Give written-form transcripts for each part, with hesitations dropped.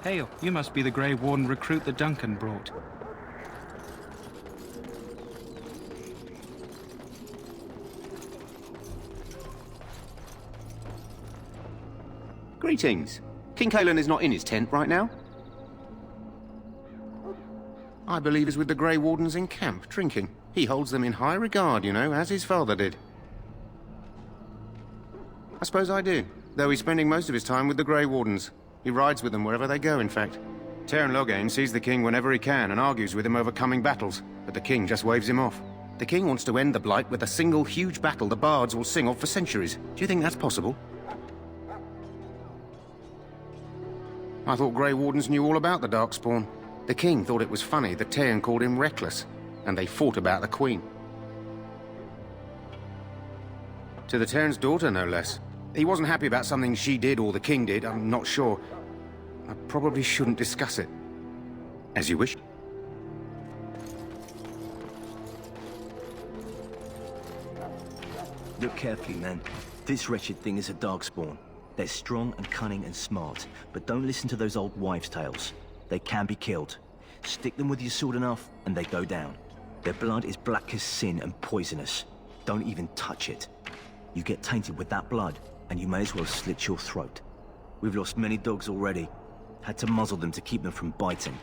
Hail, you must be the Grey Warden recruit that Duncan brought. Greetings. King Cousland is not in his tent right now. I believe he's with the Grey Wardens in camp, drinking. He holds them in high regard, you know, as his father did. I suppose I do, though he's spending most of his time with the Grey Wardens. He rides with them wherever they go, in fact. Logain sees the king whenever he can and argues with him over coming battles, but the king just waves him off. The king wants to end the Blight with a single huge battle the bards will sing of for centuries. Do you think that's possible? I thought Grey Wardens knew all about the Darkspawn. The king thought it was funny that Teyrn called him reckless, and they fought about the queen. To the Teyrn's daughter, no less. He wasn't happy about something she did or the king did, I'm not sure. I probably shouldn't discuss it. As you wish. Look carefully, man. This wretched thing is a Darkspawn. They're strong and cunning and smart, but don't listen to those old wives' tales. They can be killed. Stick them with your sword enough, and they go down. Their blood is black as sin and poisonous. Don't even touch it. You get tainted with that blood, and you may as well slit your throat. We've lost many dogs already. Had to muzzle them to keep them from biting.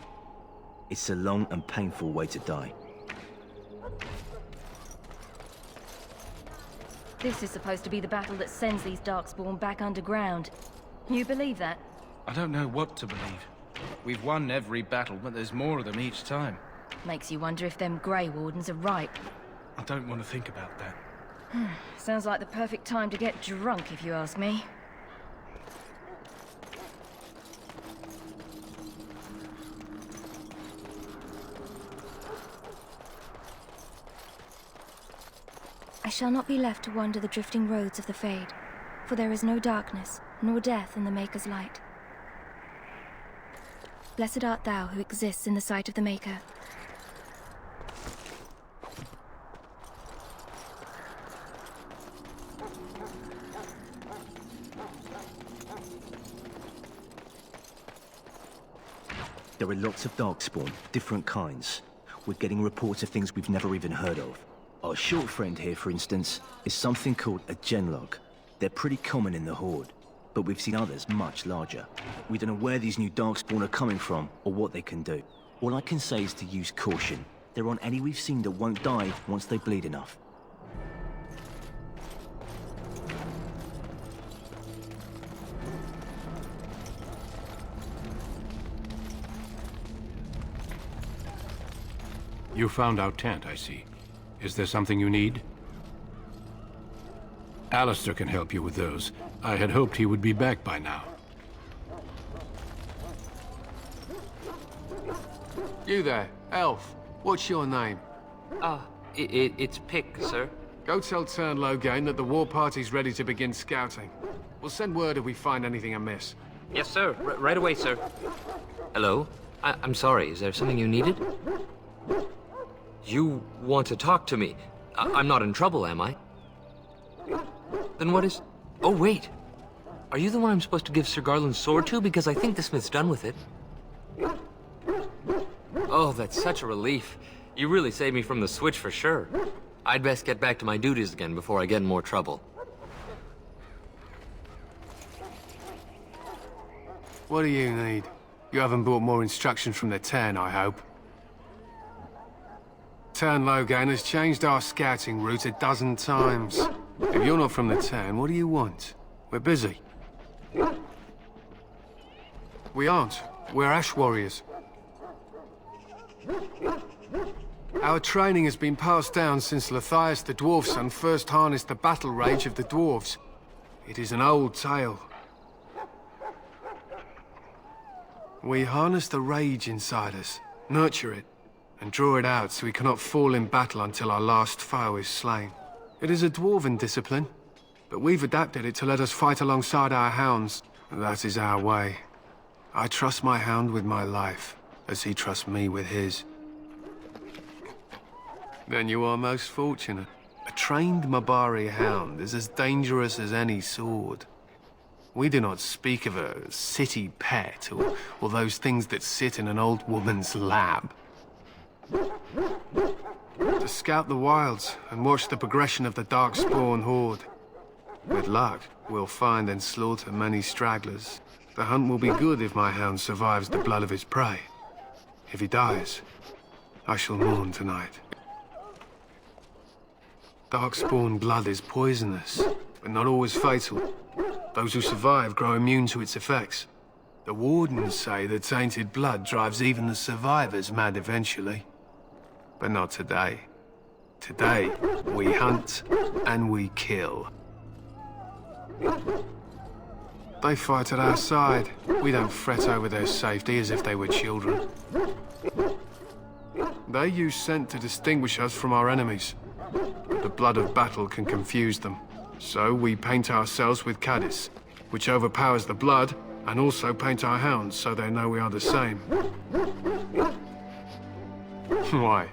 It's a long and painful way to die. This is supposed to be the battle that sends these Darkspawn back underground. You believe that? I don't know what to believe. We've won every battle, but there's more of them each time. Makes you wonder if them Grey Wardens are right. I don't want to think about that. Sounds like the perfect time to get drunk, if you ask me. I shall not be left to wander the drifting roads of the Fade, for there is no darkness, nor death in the Maker's light. Blessed art thou who exists in the sight of the Maker. There are lots of Darkspawn, different kinds. We're getting reports of things we've never even heard of. Our short friend here, for instance, is something called a genlog. They're pretty common in the Horde, but we've seen others much larger. We don't know where these new Darkspawn are coming from, or what they can do. All I can say is to use caution. There aren't any we've seen that won't die once they bleed enough. You found our tent, I see. Is there something you need? Alistair can help you with those. I had hoped he would be back by now. You there, elf. What's your name? It's Pick, sir. Go tell Logain that the war party's ready to begin scouting. We'll send word if we find anything amiss. Yes, sir. Right away, sir. Hello? I'm sorry, is there something you needed? You want to talk to me? I'm not in trouble, am I? Then what is... Oh, wait. Are you the one I'm supposed to give Sir Garland's sword to? Because I think the smith's done with it. Oh, that's such a relief. You really saved me from the switch for sure. I'd best get back to my duties again before I get in more trouble. What do you need? You haven't brought more instructions from the Teyrn, I hope. Logain has changed our scouting route a dozen times. If you're not from the Teyrn, what do you want? We're busy. We aren't. We're Ash Warriors. Our training has been passed down since Lathias the Dwarf's son first harnessed the battle rage of the Dwarves. It is an old tale. We harness the rage inside us, nurture it, and draw it out so we cannot fall in battle until our last foe is slain. It is a dwarven discipline, but we've adapted it to let us fight alongside our hounds. That is our way. I trust my hound with my life, as he trusts me with his. Then you are most fortunate. A trained Mabari hound is as dangerous as any sword. We do not speak of a city pet, or those things that sit in an old woman's lap. To scout the wilds and watch the progression of the Darkspawn horde. With luck, we'll find and slaughter many stragglers. The hunt will be good if my hound survives the blood of his prey. If he dies, I shall mourn tonight. Darkspawn blood is poisonous, but not always fatal. Those who survive grow immune to its effects. The wardens say that tainted blood drives even the survivors mad eventually. But not today. Today, we hunt and we kill. They fight at our side. We don't fret over their safety as if they were children. They use scent to distinguish us from our enemies. But the blood of battle can confuse them. So we paint ourselves with caddis, which overpowers the blood, and also paint our hounds so they know we are the same. Why?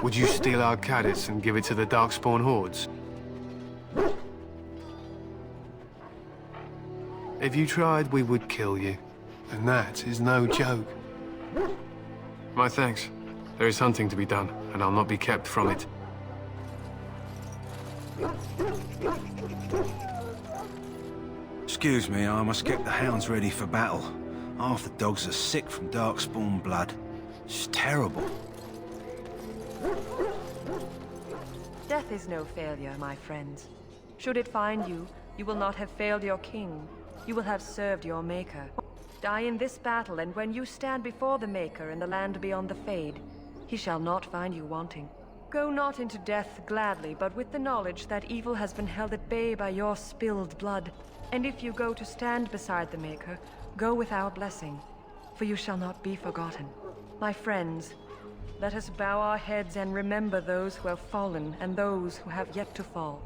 Would you steal our caddis and give it to the Darkspawn hordes? If you tried, we would kill you. And that is no joke. My thanks. There is hunting to be done, and I'll not be kept from it. Excuse me, I must get the hounds ready for battle. Half the dogs are sick from Darkspawn blood. It's terrible. Death is no failure, my friends. Should it find you, you will not have failed your king. You will have served your maker. Die in this battle, and when you stand before the Maker in the land beyond the Fade, he shall not find you wanting. Go not into death gladly, but with the knowledge that evil has been held at bay by your spilled blood. And if you go to stand beside the Maker, go with our blessing, for you shall not be forgotten. My friends, let us bow our heads and remember those who have fallen and those who have yet to fall.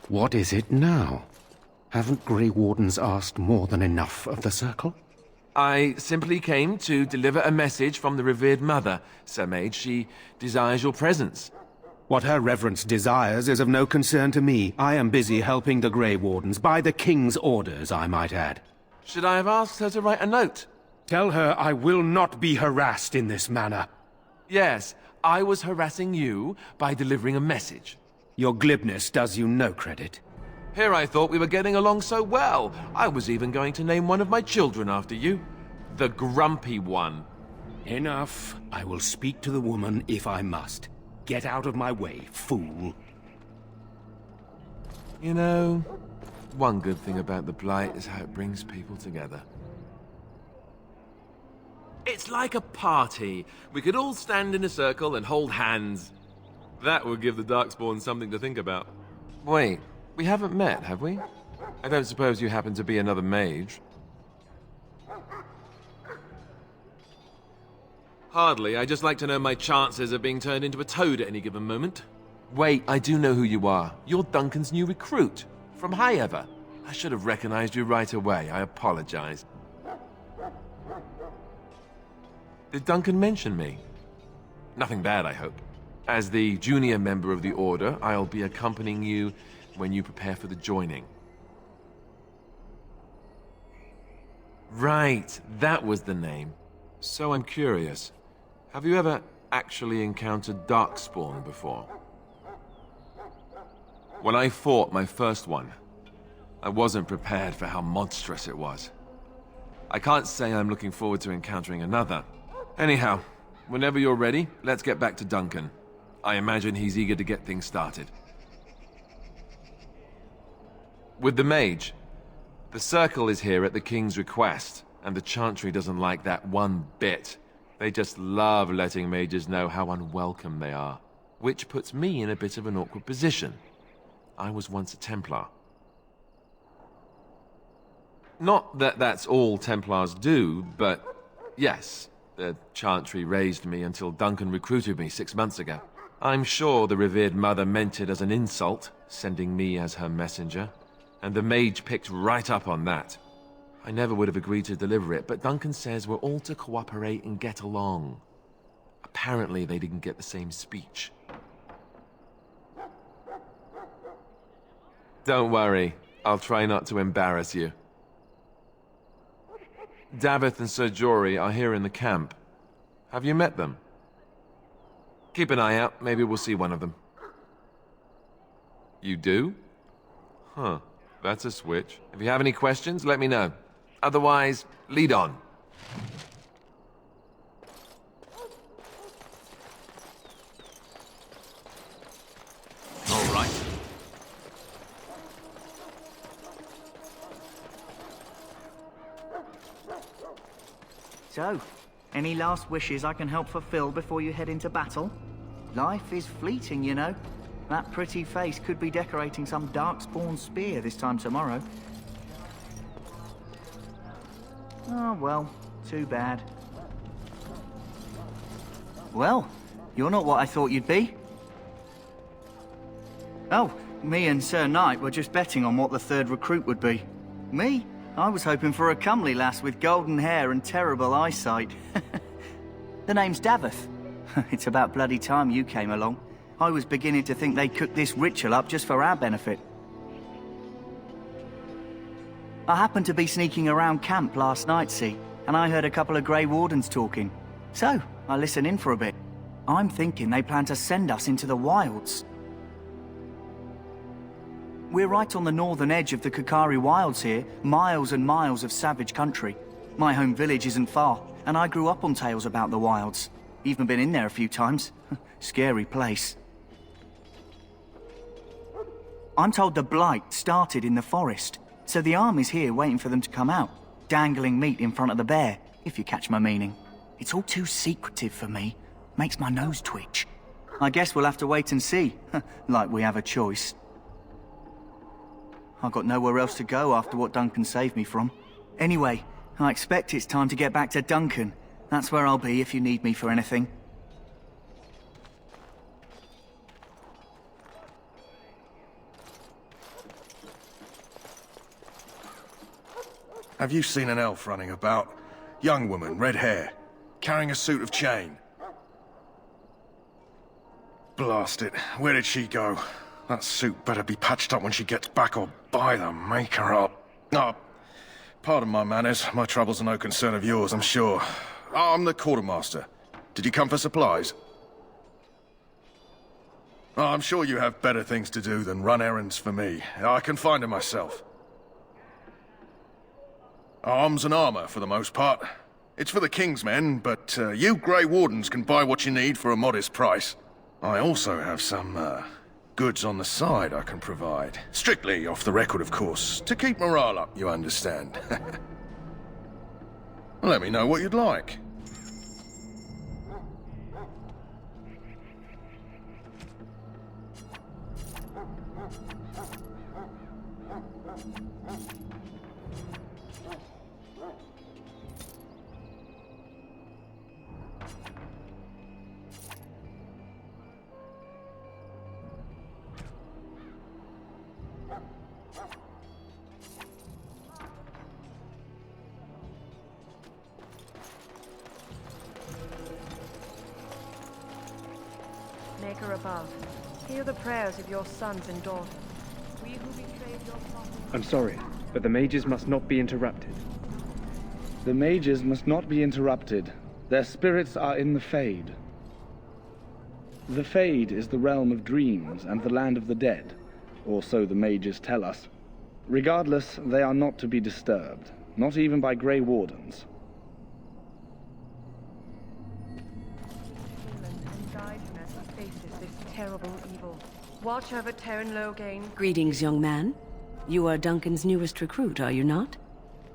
What is it now? Haven't Grey Wardens asked more than enough of the Circle? I simply came to deliver a message from the revered mother, Sir Mage. She desires your presence. What her reverence desires is of no concern to me. I am busy helping the Grey Wardens, by the King's orders, I might add. Should I have asked her to write a note? Tell her I will not be harassed in this manner. Yes, I was harassing you by delivering a message. Your glibness does you no credit. Here I thought we were getting along so well. I was even going to name one of my children after you. The Grumpy One. Enough. I will speak to the woman if I must. Get out of my way, fool. You know, one good thing about the Blight is how it brings people together. It's like a party. We could all stand in a circle and hold hands. That would give the Darkspawn something to think about. Wait, we haven't met, have we? I don't suppose you happen to be another mage? Hardly. I just like to know my chances of being turned into a toad at any given moment. Wait, I do know who you are. You're Duncan's new recruit. From Highever. I should have recognized you right away. I apologize. Did Duncan mention me? Nothing bad, I hope. As the junior member of the Order, I'll be accompanying you when you prepare for the joining. Right, that was the name. So I'm curious. Have you ever actually encountered Darkspawn before? When I fought my first one, I wasn't prepared for how monstrous it was. I can't say I'm looking forward to encountering another. Anyhow, whenever you're ready, let's get back to Duncan. I imagine he's eager to get things started. With the mage, the Circle is here at the King's request, and the Chantry doesn't like that one bit. They just love letting mages know how unwelcome they are, which puts me in a bit of an awkward position. I was once a Templar. Not that that's all Templars do, but yes, the Chantry raised me until Duncan recruited me 6 months ago. I'm sure the revered mother meant it as an insult, sending me as her messenger, and the mage picked right up on that. I never would have agreed to deliver it, but Duncan says we're all to cooperate and get along. Apparently they didn't get the same speech. Don't worry, I'll try not to embarrass you. Davith and Sir Jory are here in the camp. Have you met them? Keep an eye out, maybe we'll see one of them. You do? Huh, that's a switch. If you have any questions, let me know. Otherwise, lead on. All right. So, any last wishes I can help fulfill before you head into battle? Life is fleeting, you know. That pretty face could be decorating some darkspawn spear this time tomorrow. Oh, well, too bad. Well, you're not what I thought you'd be. Oh, me and Sir Knight were just betting on what the third recruit would be. Me? I was hoping for a comely lass with golden hair and terrible eyesight. The name's Davith. It's about bloody time you came along. I was beginning to think they cooked this ritual up just for our benefit. I happened to be sneaking around camp last night, see, and I heard a couple of Grey Wardens talking. So, I listened in for a bit. I'm thinking they plan to send us into the wilds. We're right on the northern edge of the Kukari Wilds here, miles and miles of savage country. My home village isn't far, and I grew up on tales about the wilds. Even been in there a few times. Scary place. I'm told the Blight started in the forest, so the army's here waiting for them to come out, dangling meat in front of the bear, if you catch my meaning. It's all too secretive for me. Makes my nose twitch. I guess we'll have to wait and see, like we have a choice. I've got nowhere else to go after what Duncan saved me from. Anyway, I expect it's time to get back to Duncan. That's where I'll be if you need me for anything. Have you seen an elf running about? Young woman, red hair, carrying a suit of chain. Blast it, where did she go? That suit better be patched up when she gets back, or by the maker up. Oh, pardon my manners. My troubles are no concern of yours, I'm sure. Oh, I'm the quartermaster. Did you come for supplies? Oh, I'm sure you have better things to do than run errands for me. I can find them myself. Arms and armor, for the most part. It's for the King's men, but you Grey Wardens can buy what you need for a modest price. I also have some, goods on the side I can provide. Strictly off the record, of course. To keep morale up, you understand. Let me know what you'd like. Maker above, hear the prayers of your sons and daughters. We who betrayed your promise. I'm sorry, but the mages must not be interrupted. The mages must not be interrupted. Their spirits are in the Fade. The Fade is the realm of dreams and the land of the dead, or so the mages tell us. Regardless, they are not to be disturbed, not even by Grey Wardens. Terrible evil. Watch over Terran Logain. Greetings, young man. You are Duncan's newest recruit, are you not?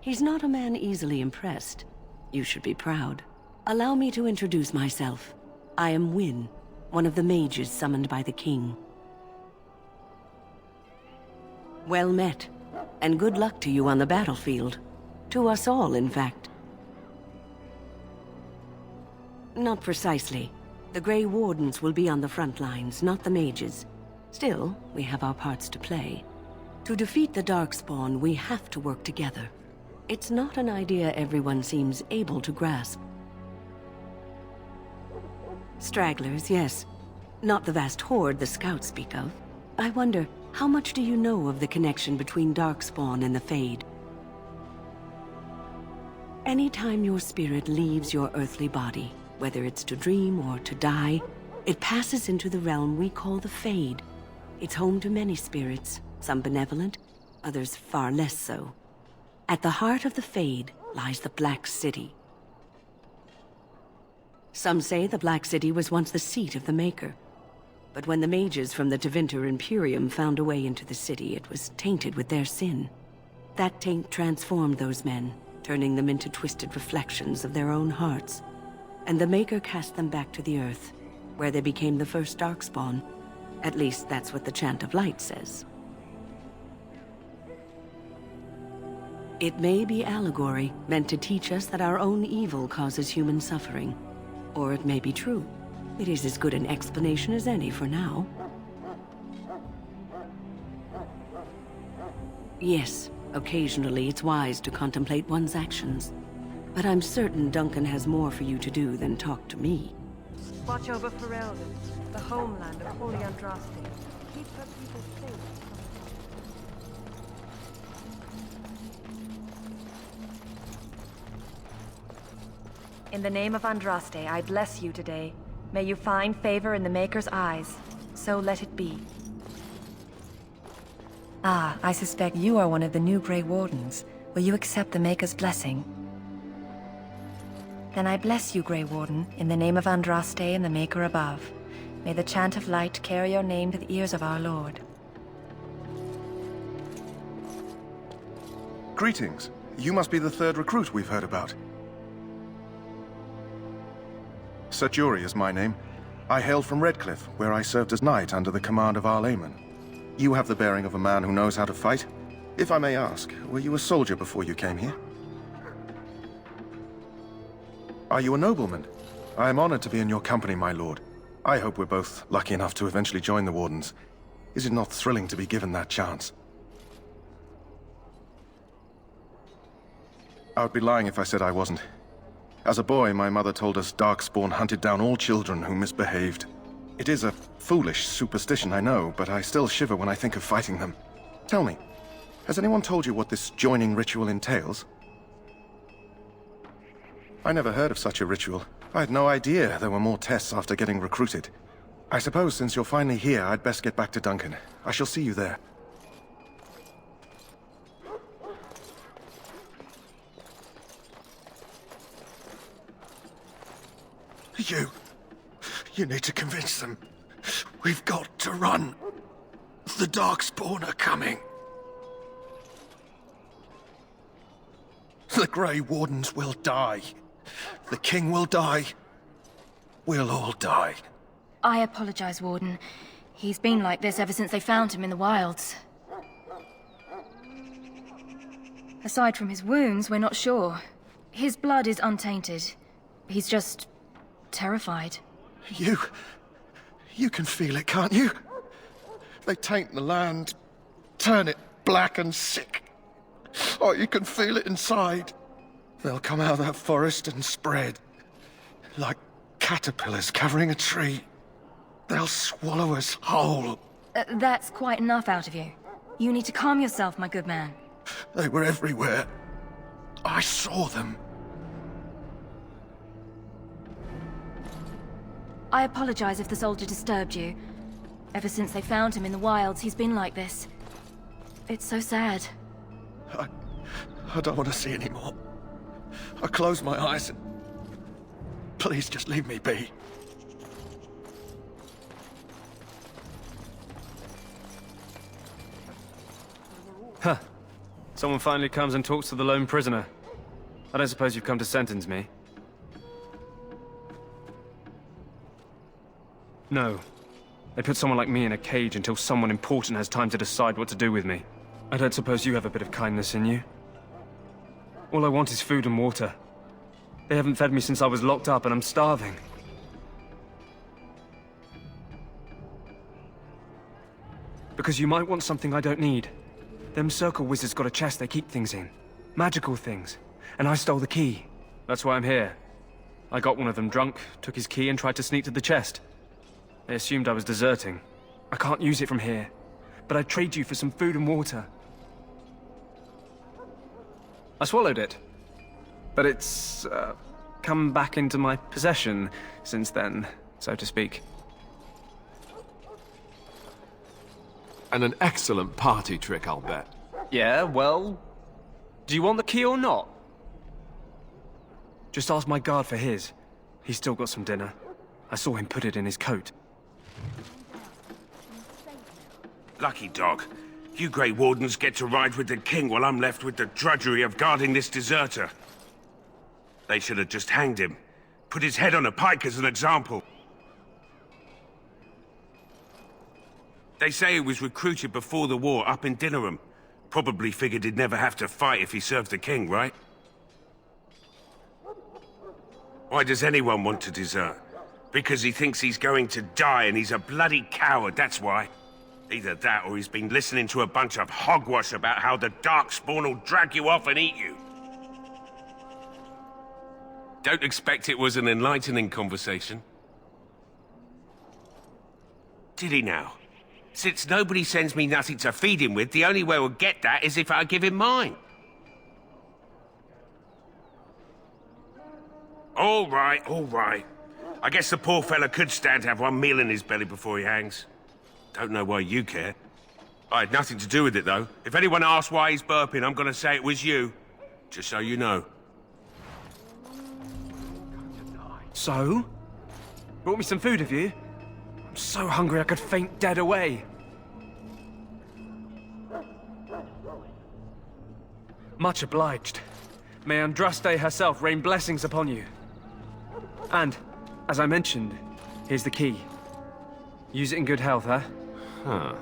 He's not a man easily impressed. You should be proud. Allow me to introduce myself. I am Wynne, one of the mages summoned by the king. Well met, and good luck to you on the battlefield. To us all, in fact. Not precisely. The Grey Wardens will be on the front lines, not the mages. Still, we have our parts to play. To defeat the Darkspawn, we have to work together. It's not an idea everyone seems able to grasp. Stragglers, yes. Not the vast horde the scouts speak of. I wonder, how much do you know of the connection between Darkspawn and the Fade? Anytime your spirit leaves your earthly body, whether it's to dream or to die, it passes into the realm we call the Fade. It's home to many spirits, some benevolent, others far less so. At the heart of the Fade lies the Black City. Some say the Black City was once the seat of the Maker. But when the mages from the Tevinter Imperium found a way into the city, it was tainted with their sin. That taint transformed those men, turning them into twisted reflections of their own hearts. And the Maker cast them back to the Earth, where they became the first Darkspawn. At least that's what the Chant of Light says. It may be allegory, meant to teach us that our own evil causes human suffering. Or it may be true. It is as good an explanation as any for now. Yes, occasionally it's wise to contemplate one's actions. But I'm certain Duncan has more for you to do than talk to me. Watch over Ferelden, the homeland of Holy Andraste. Keep her people safe. In the name of Andraste, I bless you today. May you find favor in the Maker's eyes. So let it be. Ah, I suspect you are one of the new Grey Wardens. Will you accept the Maker's blessing? Then I bless you, Grey Warden, in the name of Andraste and the Maker above. May the Chant of Light carry your name to the ears of our Lord. Greetings. You must be the third recruit we've heard about. Sir Jury is my name. I hail from Redcliffe, where I served as knight under the command of Arl Aemon. You have the bearing of a man who knows how to fight. If I may ask, were you a soldier before you came here? Are you a nobleman? I am honored to be in your company, my lord. I hope we're both lucky enough to eventually join the Wardens. Is it not thrilling to be given that chance? I would be lying if I said I wasn't. As a boy, my mother told us Darkspawn hunted down all children who misbehaved. It is a foolish superstition, I know, but I still shiver when I think of fighting them. Tell me, has anyone told you what this joining ritual entails? I never heard of such a ritual. I had no idea there were more tests after getting recruited. I suppose since you're finally here, I'd best get back to Duncan. I shall see you there. You need to convince them. We've got to run. The Darkspawn are coming. The Grey Wardens will die. The King will die. We'll all die. I apologize, Warden. He's been like this ever since they found him in the wilds. Aside from his wounds, we're not sure. His blood is untainted. He's just terrified. You can feel it, can't you? They taint the land, turn it black and sick. Oh, you can feel it inside. They'll come out of that forest and spread. Like caterpillars covering a tree. They'll swallow us whole. That's quite enough out of you. You need to calm yourself, my good man. They were everywhere. I saw them. I apologize if the soldier disturbed you. Ever since they found him in the wilds, he's been like this. It's so sad. I don't want to see any more. I close my eyes and... Please just leave me be. Huh. Someone finally comes and talks to the lone prisoner. I don't suppose you've come to sentence me? No. They put someone like me in a cage until someone important has time to decide what to do with me. I don't suppose you have a bit of kindness in you? All I want is food and water. They haven't fed me since I was locked up and I'm starving. Because you might want something I don't need. Them circle wizards got a chest they keep things in. Magical things. And I stole the key. That's why I'm here. I got one of them drunk, took his key and tried to sneak to the chest. They assumed I was deserting. I can't use it from here. But I'd trade you for some food and water. I swallowed it. But it's, come back into my possession since then, so to speak. And an excellent party trick, I'll bet. Yeah, well... Do you want the key or not? Just ask my guard for his. He's still got some dinner. I saw him put it in his coat. Lucky dog. You Grey Wardens get to ride with the king while I'm left with the drudgery of guarding this deserter. They should have just hanged him. Put his head on a pike as an example. They say he was recruited before the war up in Dinnerham. Probably figured he'd never have to fight if he served the king, right? Why does anyone want to desert? Because he thinks he's going to die and he's a bloody coward, that's why. Either that or he's been listening to a bunch of hogwash about how the Darkspawn will drag you off and eat you. Don't expect it was an enlightening conversation. Did he now? Since nobody sends me nothing to feed him with, the only way we'll get that is if I give him mine. All right, all right. I guess the poor fella could stand to have one meal in his belly before he hangs. Don't know why you care. I had nothing to do with it, though. If anyone asks why he's burping, I'm gonna say it was you. Just so you know. So? Brought me some food, have you? I'm so hungry I could faint dead away. Much obliged. May Andraste herself rain blessings upon you. And, as I mentioned, here's the key. Use it in good health, huh? Huh.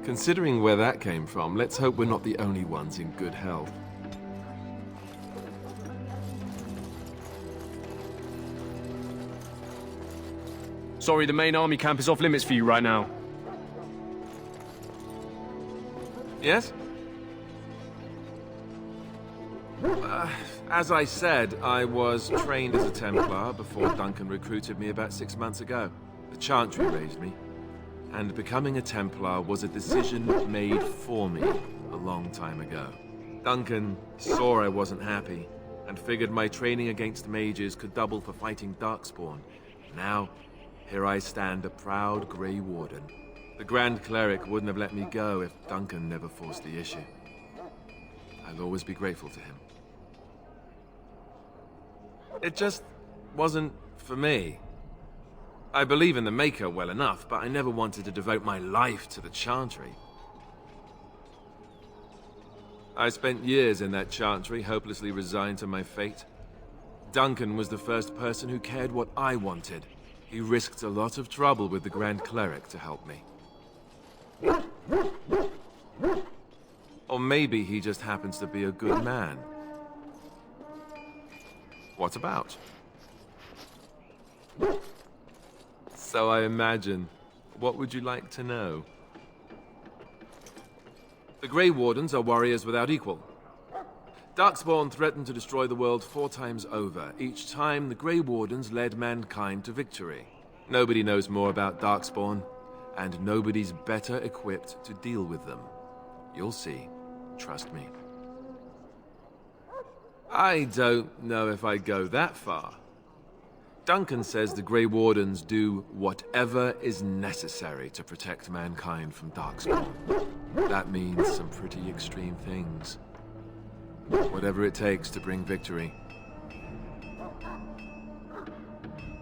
Considering where that came from, let's hope we're not the only ones in good health. Sorry, the main army camp is off limits for you right now. Yes? As I said, I was trained as a Templar before Duncan recruited me about 6 months ago. The Chantry raised me. And becoming a Templar was a decision made for me a long time ago. Duncan saw I wasn't happy, and figured my training against mages could double for fighting Darkspawn. Now, here I stand, a proud Grey Warden. The Grand Cleric wouldn't have let me go if Duncan never forced the issue. I'll always be grateful to him. It just wasn't for me. I believe in the Maker well enough, but I never wanted to devote my life to the Chantry. I spent years in that Chantry, hopelessly resigned to my fate. Duncan was the first person who cared what I wanted. He risked a lot of trouble with the Grand Cleric to help me. Or maybe he just happens to be a good man. What about? So I imagine. What would you like to know? The Grey Wardens are warriors without equal. Darkspawn threatened to destroy the world 4 times over. Each time, the Grey Wardens led mankind to victory. Nobody knows more about Darkspawn, and nobody's better equipped to deal with them. You'll see. Trust me. I don't know if I'd go that far. Duncan says the Grey Wardens do whatever is necessary to protect mankind from Darkspawn. That means some pretty extreme things. Whatever it takes to bring victory.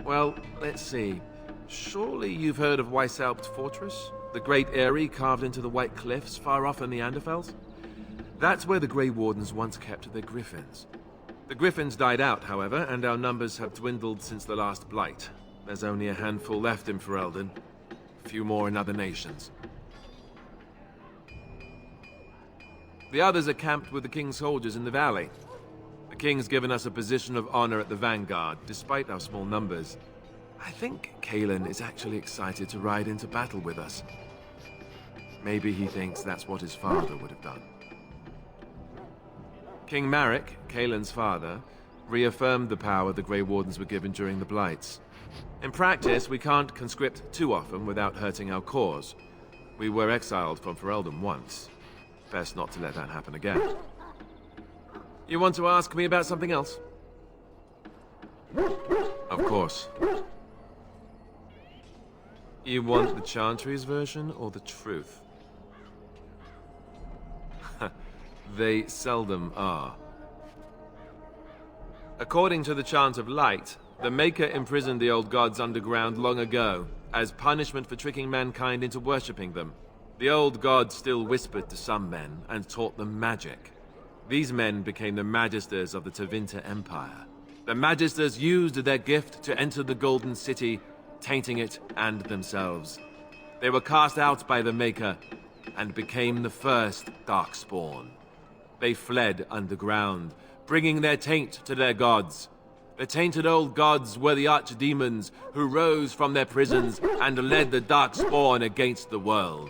Well, let's see. Surely you've heard of Weishaupt Fortress? The great eyrie carved into the White Cliffs far off in the Anderfels? That's where the Grey Wardens once kept their griffins. The griffins died out, however, and our numbers have dwindled since the last Blight. There's only a handful left in Ferelden. A few more in other nations. The others are camped with the King's soldiers in the valley. The King's given us a position of honor at the vanguard, despite our small numbers. I think Kaelin is actually excited to ride into battle with us. Maybe he thinks that's what his father would have done. King Marek, Caelan's father, reaffirmed the power the Grey Wardens were given during the Blights. In practice, we can't conscript too often without hurting our cause. We were exiled from Ferelden once. Best not to let that happen again. You want to ask me about something else? Of course. You want the Chantry's version or the truth? They seldom are. According to the Chant of Light, the Maker imprisoned the old gods underground long ago, as punishment for tricking mankind into worshipping them. The old gods still whispered to some men and taught them magic. These men became the Magisters of the Tevinter Empire. The Magisters used their gift to enter the Golden City, tainting it and themselves. They were cast out by the Maker and became the first Darkspawn. They fled underground, bringing their taint to their gods. The tainted old gods were the archdemons who rose from their prisons and led the Darkspawn against the world.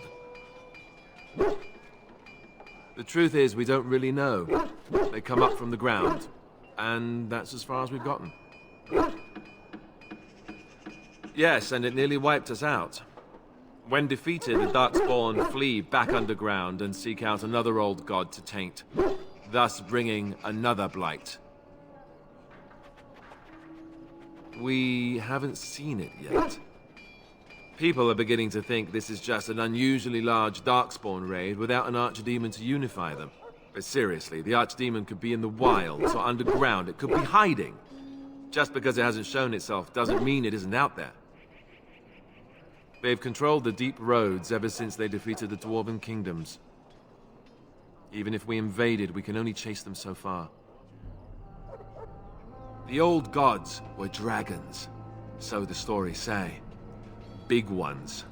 The truth is, we don't really know. They come up from the ground, and that's as far as we've gotten. Yes, and it nearly wiped us out. When defeated, the Darkspawn flee back underground and seek out another old god to taint, thus bringing another blight. We haven't seen it yet. People are beginning to think this is just an unusually large Darkspawn raid without an archdemon to unify them. But seriously, the archdemon could be in the wilds or underground. It could be hiding. Just because it hasn't shown itself doesn't mean it isn't out there. They've controlled the deep roads ever since they defeated the Dwarven kingdoms. Even if we invaded, we can only chase them so far. The old gods were dragons, so the stories say. Big ones.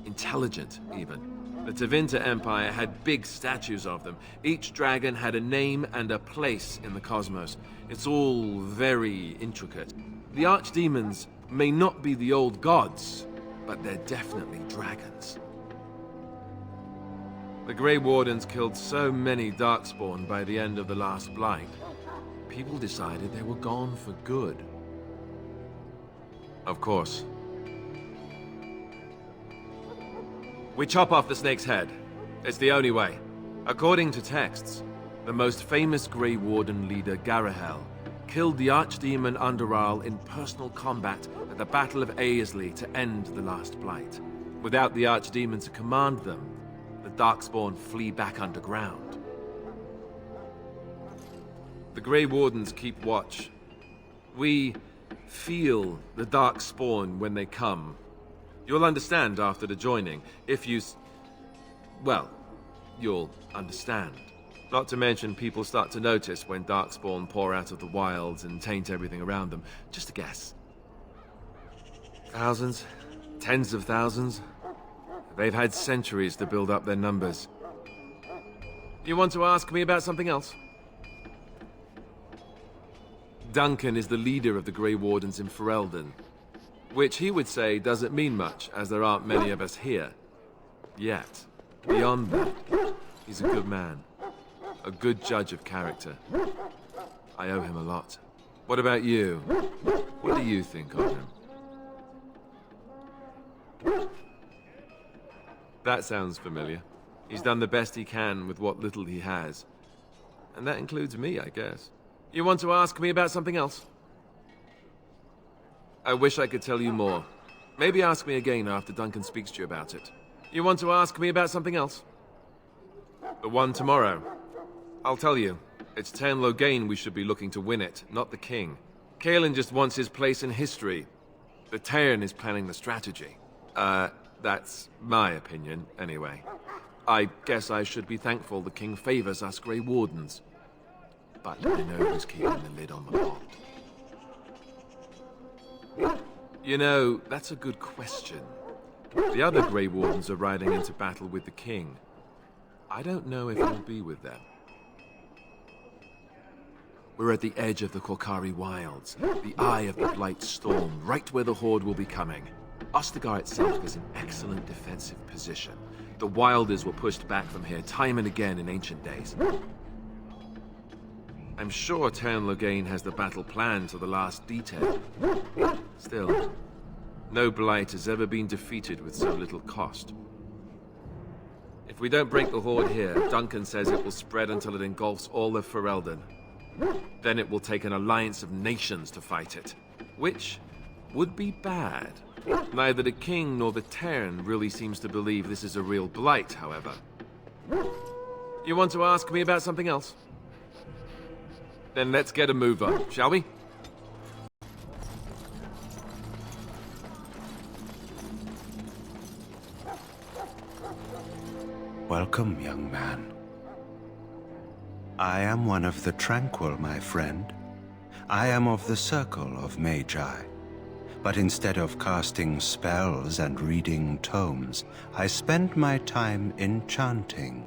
Intelligent, even. The Tevinter Empire had big statues of them. Each dragon had a name and a place in the cosmos. It's all very intricate. The archdemons may not be the old gods, but they're definitely dragons. The Grey Wardens killed so many Darkspawn by the end of the last Blight, people decided they were gone for good. Of course. We chop off the snake's head. It's the only way. According to texts, the most famous Grey Warden leader, Garahel, killed the Archdemon Underarl in personal combat at the Battle of Aesley to end the last Blight. Without the Archdemon to command them, the Darkspawn flee back underground. The Grey Wardens keep watch. We feel the Darkspawn when they come. You'll understand after the joining, if you... well, you'll understand. Not to mention people start to notice when Darkspawn pour out of the wilds and taint everything around them. Just a guess. Thousands? Tens of thousands? They've had centuries to build up their numbers. You want to ask me about something else? Duncan is the leader of the Grey Wardens in Ferelden, which he would say doesn't mean much, as there aren't many of us here. Yet. Beyond that, he's a good man. A good judge of character. I owe him a lot. What about you? What do you think of him? That sounds familiar. He's done the best he can with what little he has. And that includes me, I guess. You want to ask me about something else? I wish I could tell you more. Maybe ask me again after Duncan speaks to you about it. You want to ask me about something else? The one tomorrow. I'll tell you. It's Teyrn Loghain we should be looking to win it, not the king. Caelan just wants his place in history. The Teyrn is planning the strategy. That's my opinion, anyway. I guess I should be thankful the king favors us Grey Wardens. But I know who's keeping the lid on the pot. You know, that's a good question. The other Grey Wardens are riding into battle with the king. I don't know if he'll be with them. We're at the edge of the Korkari Wilds, the eye of the Blight Storm, right where the Horde will be coming. Ostagar itself is in excellent defensive position. The Wilders were pushed back from here time and again in ancient days. I'm sure Teyrn Loghain has the battle planned to the last detail. Still, no blight has ever been defeated with so little cost. If we don't break the horde here, Duncan says it will spread until it engulfs all of Ferelden. Then it will take an alliance of nations to fight it, which would be bad. Neither the king nor the Teyrn really seems to believe this is a real blight, however. You want to ask me about something else? Then let's get a move on, shall we? Welcome, young man. I am one of the Tranquil, my friend. I am of the Circle of Magi. But instead of casting spells and reading tomes, I spend my time enchanting.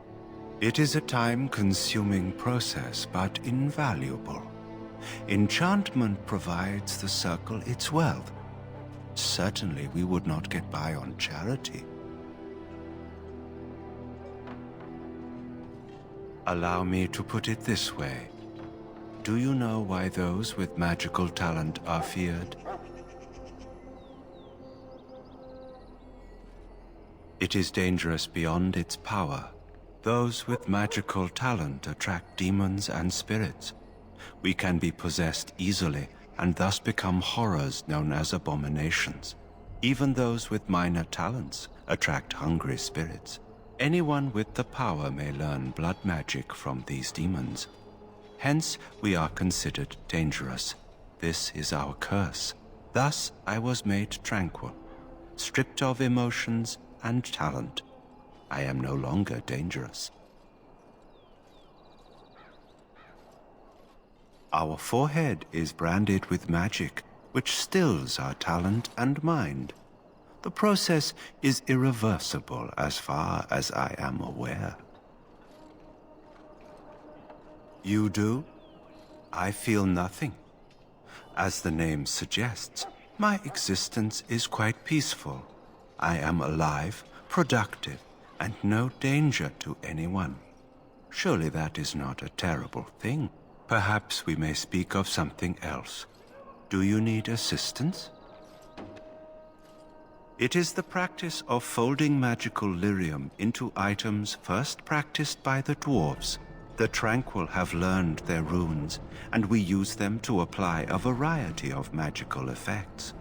It is a time-consuming process, but invaluable. Enchantment provides the Circle its wealth. Certainly we would not get by on charity. Allow me to put it this way. Do you know why those with magical talent are feared? It is dangerous beyond its power. Those with magical talent attract demons and spirits. We can be possessed easily and thus become horrors known as abominations. Even those with minor talents attract hungry spirits. Anyone with the power may learn blood magic from these demons. Hence, we are considered dangerous. This is our curse. Thus, I was made tranquil, stripped of emotions and talent. I am no longer dangerous. Our forehead is branded with magic, which stills our talent and mind. The process is irreversible as far as I am aware. You do? I feel nothing. As the name suggests, my existence is quite peaceful. I am alive, productive, and no danger to anyone. Surely that is not a terrible thing. Perhaps we may speak of something else. Do you need assistance? It is the practice of folding magical lyrium into items first practiced by the dwarves. The Tranquil have learned their runes, and we use them to apply a variety of magical effects.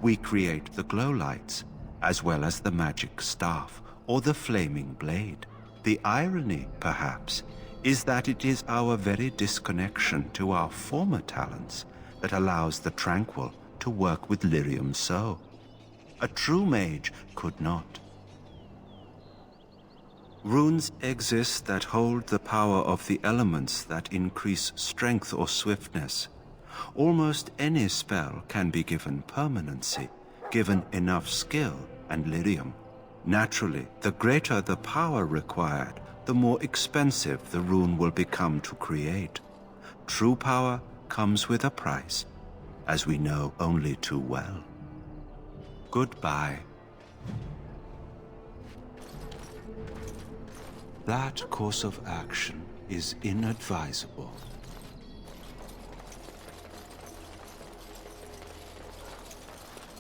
We create the glow lights, as well as the magic staff or the flaming blade. The irony, perhaps, is that it is our very disconnection to our former talents that allows the Tranquil to work with lyrium so. A true mage could not. Runes exist that hold the power of the elements that increase strength or swiftness. Almost any spell can be given permanency, given enough skill and lyrium. Naturally, the greater the power required, the more expensive the rune will become to create. True power comes with a price, as we know only too well. Goodbye. That course of action is inadvisable.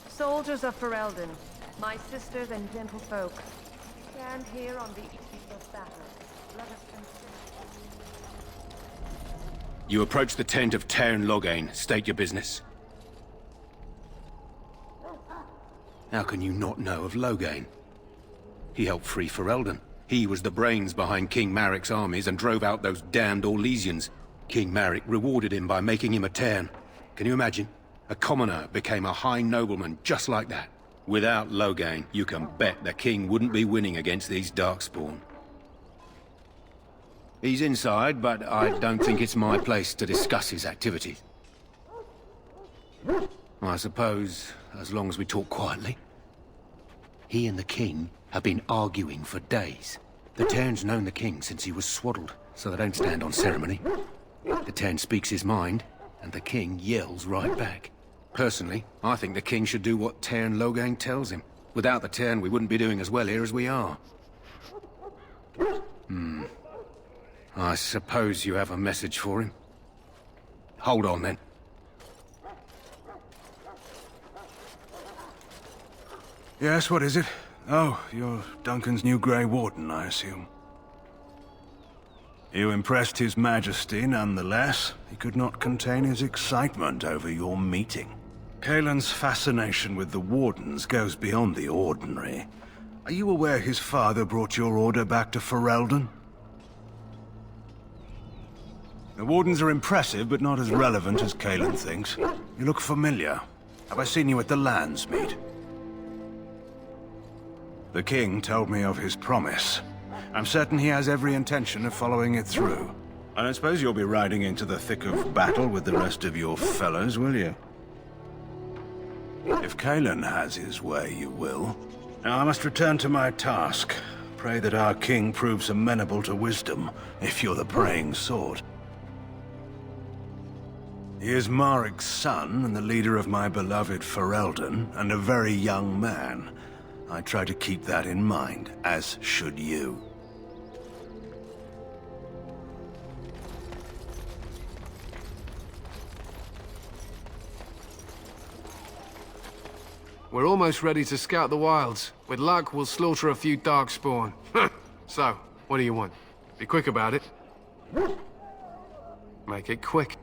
Soldiers of Ferelden, my sisters and gentlefolk, stand here on the eve of battle. Let us consider. You approach the tent of Teyrn Loghain. State your business. How can you not know of Loghain? He helped free Ferelden. He was the brains behind King Maric's armies and drove out those damned Orlesians. King Maric rewarded him by making him a Teyrn. Can you imagine? A commoner became a high nobleman just like that. Without Loghain, you can bet the king wouldn't be winning against these Darkspawn. He's inside, but I don't think it's my place to discuss his activities. I suppose, as long as we talk quietly. He and the king have been arguing for days. The Teyrn's known the king since he was swaddled, so they don't stand on ceremony. The Teyrn speaks his mind, and the king yells right back. Personally, I think the king should do what Teyrn Loghain tells him. Without the Teyrn, we wouldn't be doing as well here as we are. I suppose you have a message for him. Hold on, then. Yes, what is it? Oh, you're Duncan's new Grey Warden, I assume. You impressed His Majesty, nonetheless. He could not contain his excitement over your meeting. Caelan's fascination with the Wardens goes beyond the ordinary. Are you aware his father brought your order back to Ferelden? The Wardens are impressive, but not as relevant as Caelan thinks. You look familiar. Have I seen you at the Lands meet? The King told me of his promise. I'm certain he has every intention of following it through. I don't suppose you'll be riding into the thick of battle with the rest of your fellows, will you? If Caelan has his way, you will. Now I must return to my task. Pray that our king proves amenable to wisdom, if you're the praying sort. He is Marik's son, and the leader of my beloved Ferelden, and a very young man. I try to keep that in mind, as should you. We're almost ready to scout the wilds. With luck, we'll slaughter a few darkspawn. So, what do you want? Be quick about it. Make it quick.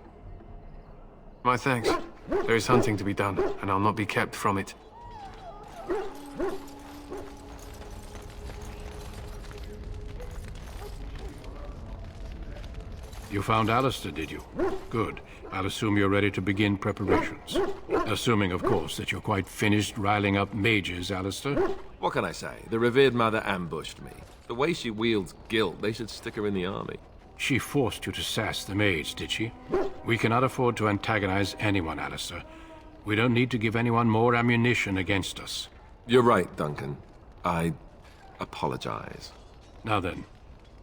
My thanks. There is hunting to be done, and I'll not be kept from it. You found Alistair, did you? Good. I'll assume you're ready to begin preparations. Assuming, of course, that you're quite finished riling up mages, Alistair. What can I say? The revered mother ambushed me. The way she wields guilt, they should stick her in the army. She forced you to sass the mage, did she? We cannot afford to antagonize anyone, Alistair. We don't need to give anyone more ammunition against us. You're right, Duncan. I apologize. Now then,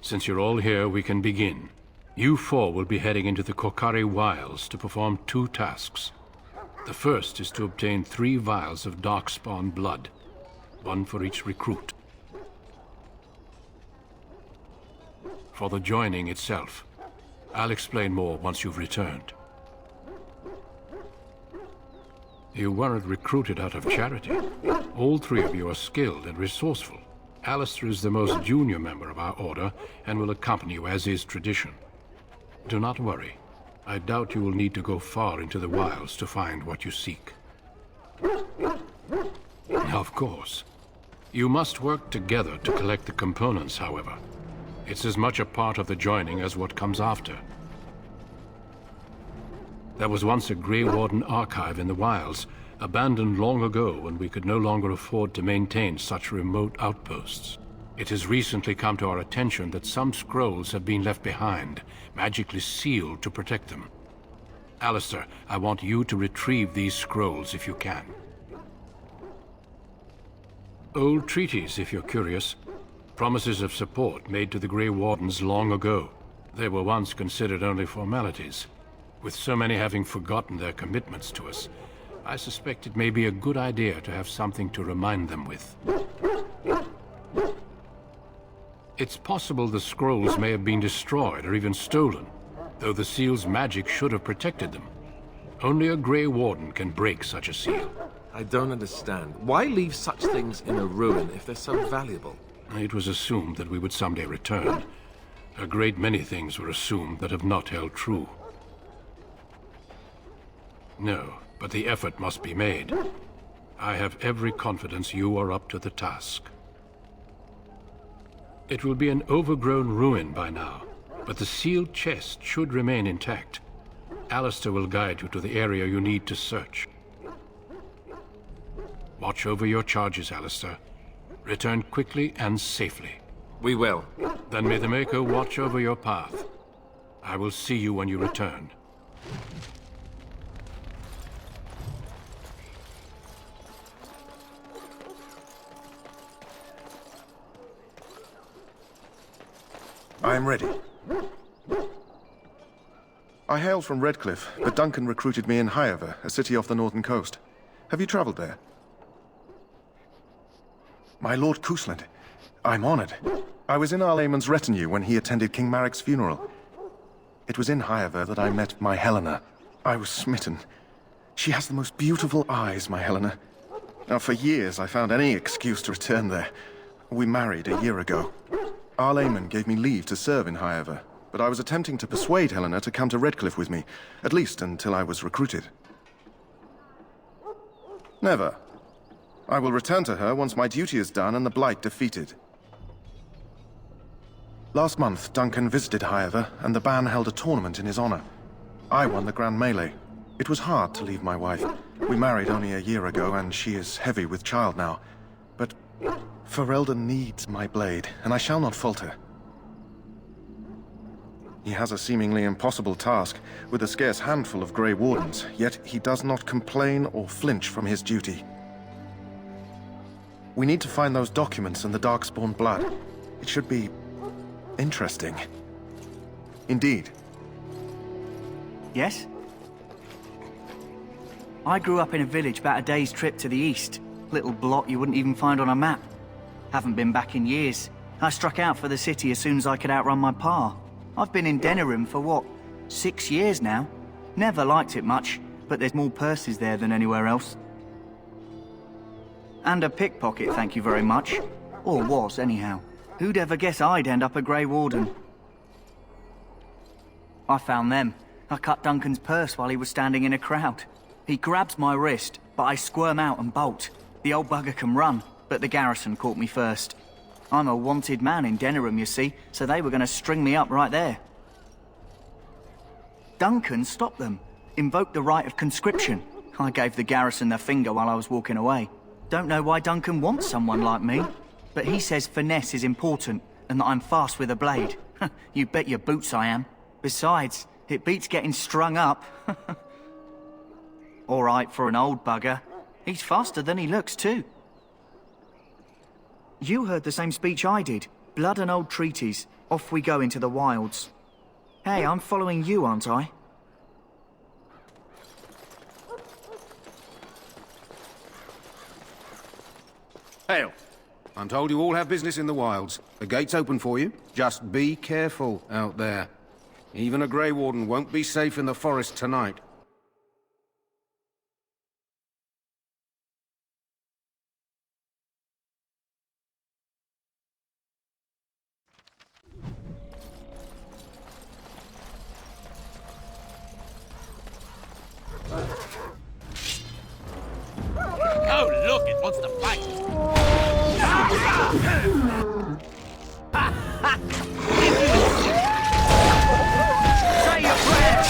since you're all here, we can begin. You four will be heading into the Korcari Wilds to perform 2 tasks. The first is to obtain 3 vials of Darkspawn blood, 1 for each recruit. For the joining itself, I'll explain more once you've returned. You weren't recruited out of charity. All 3 of you are skilled and resourceful. Alistair is the most junior member of our order and will accompany you as is tradition. Do not worry. I doubt you will need to go far into the wilds to find what you seek. Of course. You must work together to collect the components, however. It's as much a part of the joining as what comes after. There was once a Grey Warden archive in the wilds, abandoned long ago when we could no longer afford to maintain such remote outposts. It has recently come to our attention that some scrolls have been left behind, magically sealed to protect them. Alistair, I want you to retrieve these scrolls if you can. Old treaties, if you're curious. Promises of support made to the Grey Wardens long ago. They were once considered only formalities. With so many having forgotten their commitments to us, I suspect it may be a good idea to have something to remind them with. It's possible the scrolls may have been destroyed or even stolen, though the seal's magic should have protected them. Only a Grey Warden can break such a seal. I don't understand. Why leave such things in a ruin if they're so valuable? It was assumed that we would someday return. A great many things were assumed that have not held true. No, but the effort must be made. I have every confidence you are up to the task. It will be an overgrown ruin by now, but the sealed chest should remain intact. Alistair will guide you to the area you need to search. Watch over your charges, Alistair. Return quickly and safely. We will. Then may the Maker watch over your path. I will see you when you return. I am ready. I hail from Redcliffe, but Duncan recruited me in Highover, a city off the northern coast. Have you traveled there? My Lord Cousland, I'm honored. I was in Aedan's retinue when he attended King Marek's funeral. It was in Highever that I met my Helena. I was smitten. She has the most beautiful eyes, my Helena. Now, for years, I found any excuse to return there. We married a year ago. Aedan gave me leave to serve in Highever, but I was attempting to persuade Helena to come to Redcliffe with me, at least until I was recruited. Never. I will return to her once my duty is done and the Blight defeated. Last month, Duncan visited Highever, and the Ban held a tournament in his honor. I won the Grand Melee. It was hard to leave my wife. We married only a year ago, and she is heavy with child now. But Ferelden needs my blade, and I shall not falter. He has a seemingly impossible task, with a scarce handful of Grey Wardens, yet he does not complain or flinch from his duty. We need to find those documents and the Darkspawn blood. It should be interesting. Indeed. Yes? I grew up in a village about a day's trip to the east. Little blot you wouldn't even find on a map. Haven't been back in years. I struck out for the city as soon as I could outrun my pa. I've been in Denerim for what, 6 years now? Never liked it much, but there's more purses there than anywhere else. And a pickpocket, thank you very much. Or was, anyhow. Who'd ever guess I'd end up a Grey Warden? I found them. I cut Duncan's purse while he was standing in a crowd. He grabs my wrist, but I squirm out and bolt. The old bugger can run, but the garrison caught me first. I'm a wanted man in Denerim, you see, so they were going to string me up right there. Duncan stopped them, invoked the right of conscription. I gave the garrison the finger while I was walking away. Don't know why Duncan wants someone like me, but he says finesse is important and that I'm fast with a blade. You bet your boots I am. Besides, it beats getting strung up. All right for an old bugger. He's faster than he looks, too. You heard the same speech I did. Blood and old treaties. Off we go into the wilds. Hey, I'm following you, aren't I? Hail. I'm told you all have business in the wilds. The gate's open for you. Just be careful out there. Even a Grey Warden won't be safe in the forest tonight. Oh, look, it wants to fight. Say your prayers!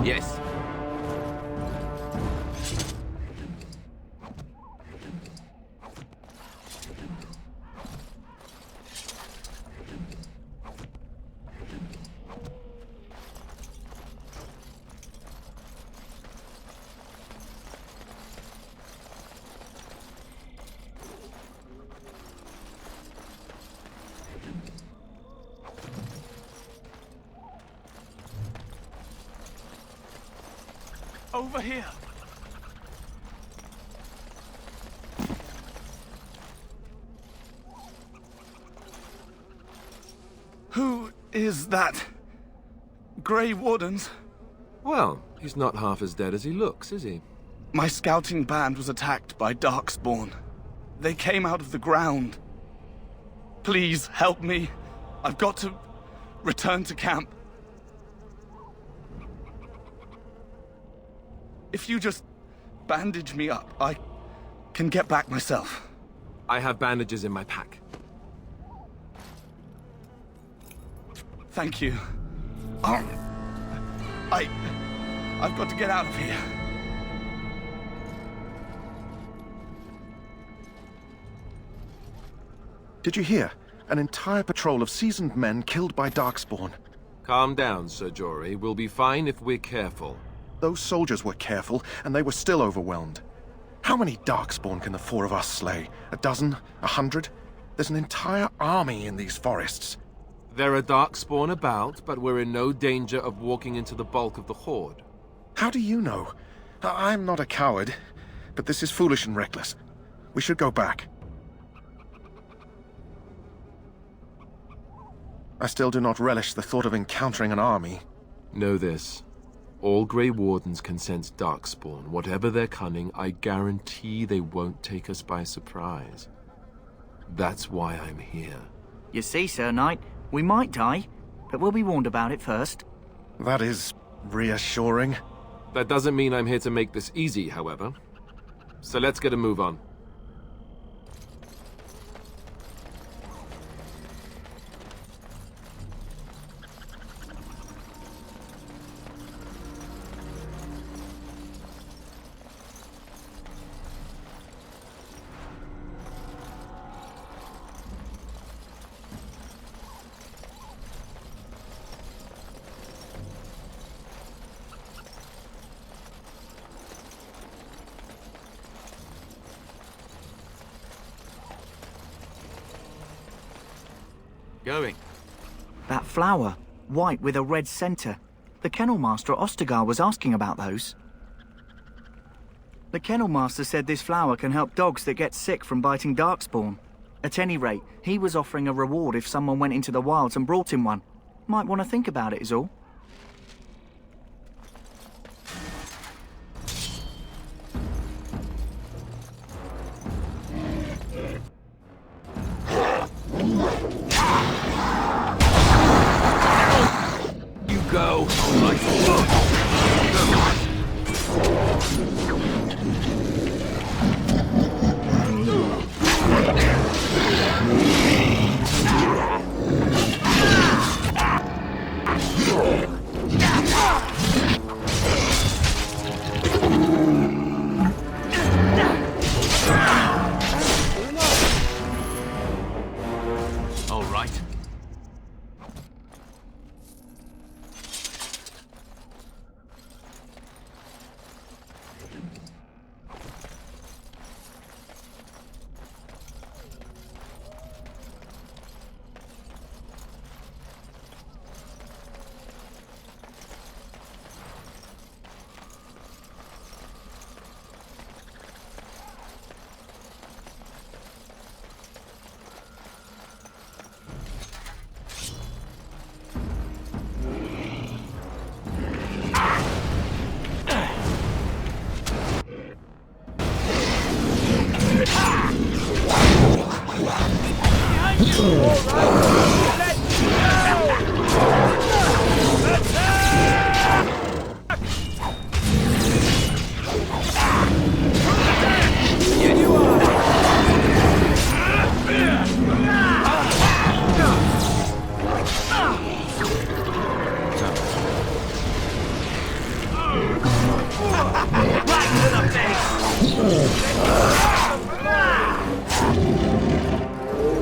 Yes. Over here. Who is that? Grey Wardens? Well, he's not half as dead as he looks, is he? My scouting band was attacked by Darkspawn. They came out of the ground. Please help me. I've got to return to camp. If you just bandage me up, I can get back myself. I have bandages in my pack. Thank you. I've got to get out of here. Did you hear? An entire patrol of seasoned men killed by Darkspawn. Calm down, Sir Jory. We'll be fine if we're careful. Those soldiers were careful, and they were still overwhelmed. How many Darkspawn can the four of us slay? A dozen? 100? There's an entire army in these forests. There are darkspawn about, but we're in no danger of walking into the bulk of the horde. How do you know? I'm not a coward, but this is foolish and reckless. We should go back. I still do not relish the thought of encountering an army. Know this. All Grey Wardens can sense darkspawn. Whatever their cunning, I guarantee they won't take us by surprise. That's why I'm here. You see, Sir Knight, we might die, but we'll be warned about it first. That is reassuring. That doesn't mean I'm here to make this easy, however. So let's get a move on. Going. That flower, white with a red center. The kennel master at Ostagar was asking about those. The kennel master said this flower can help dogs that get sick from biting darkspawn. At any rate, he was offering a reward if someone went into the wilds and brought him one. Might want to think about it is all. Go. All right.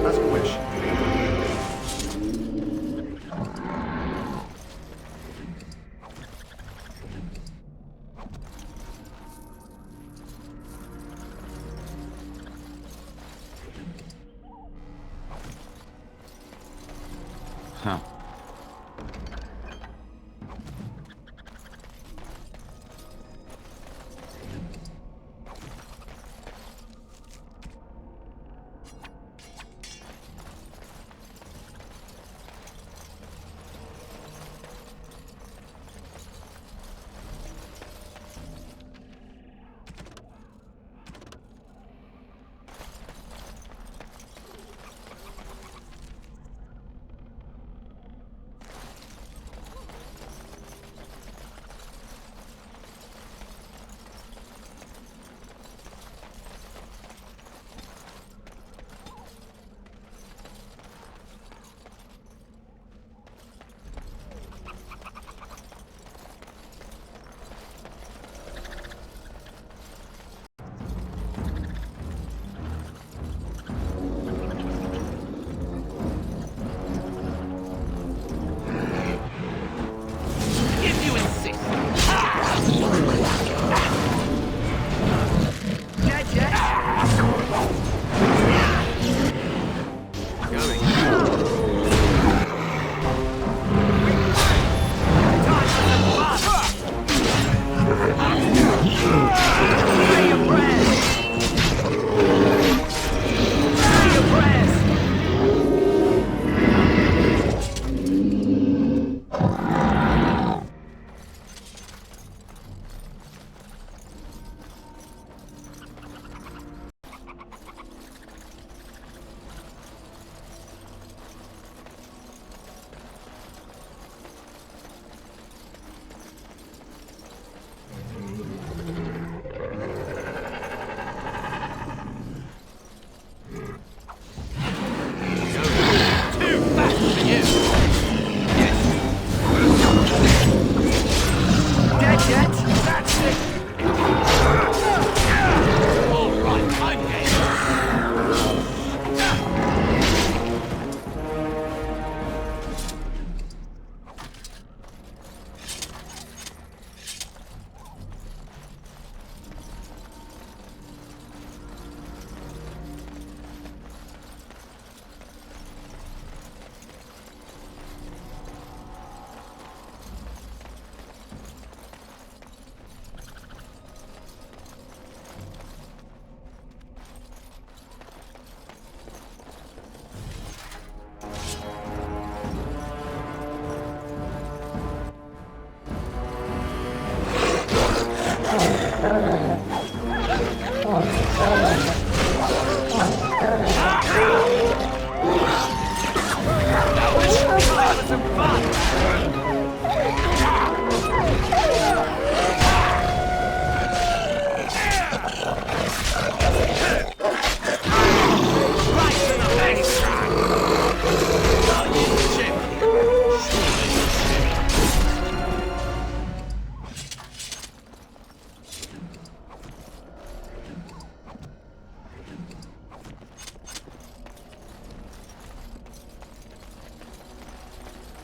That's a wish. Huh.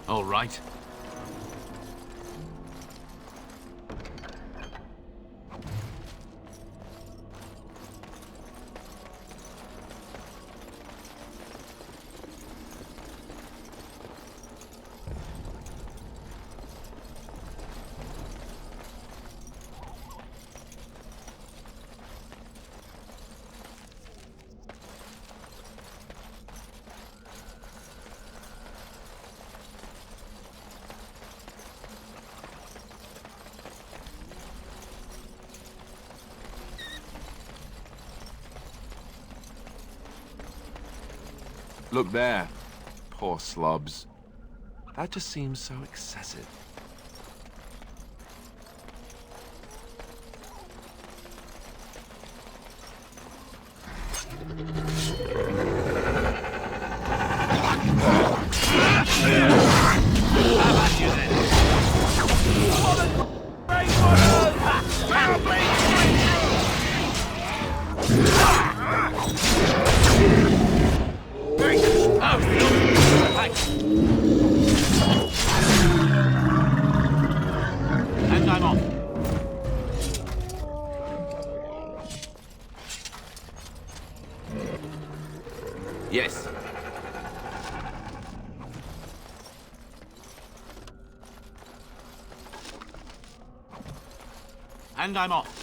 All right. Look there. Poor slobs. That just seems so excessive. And I'm off. Yes. And I'm off.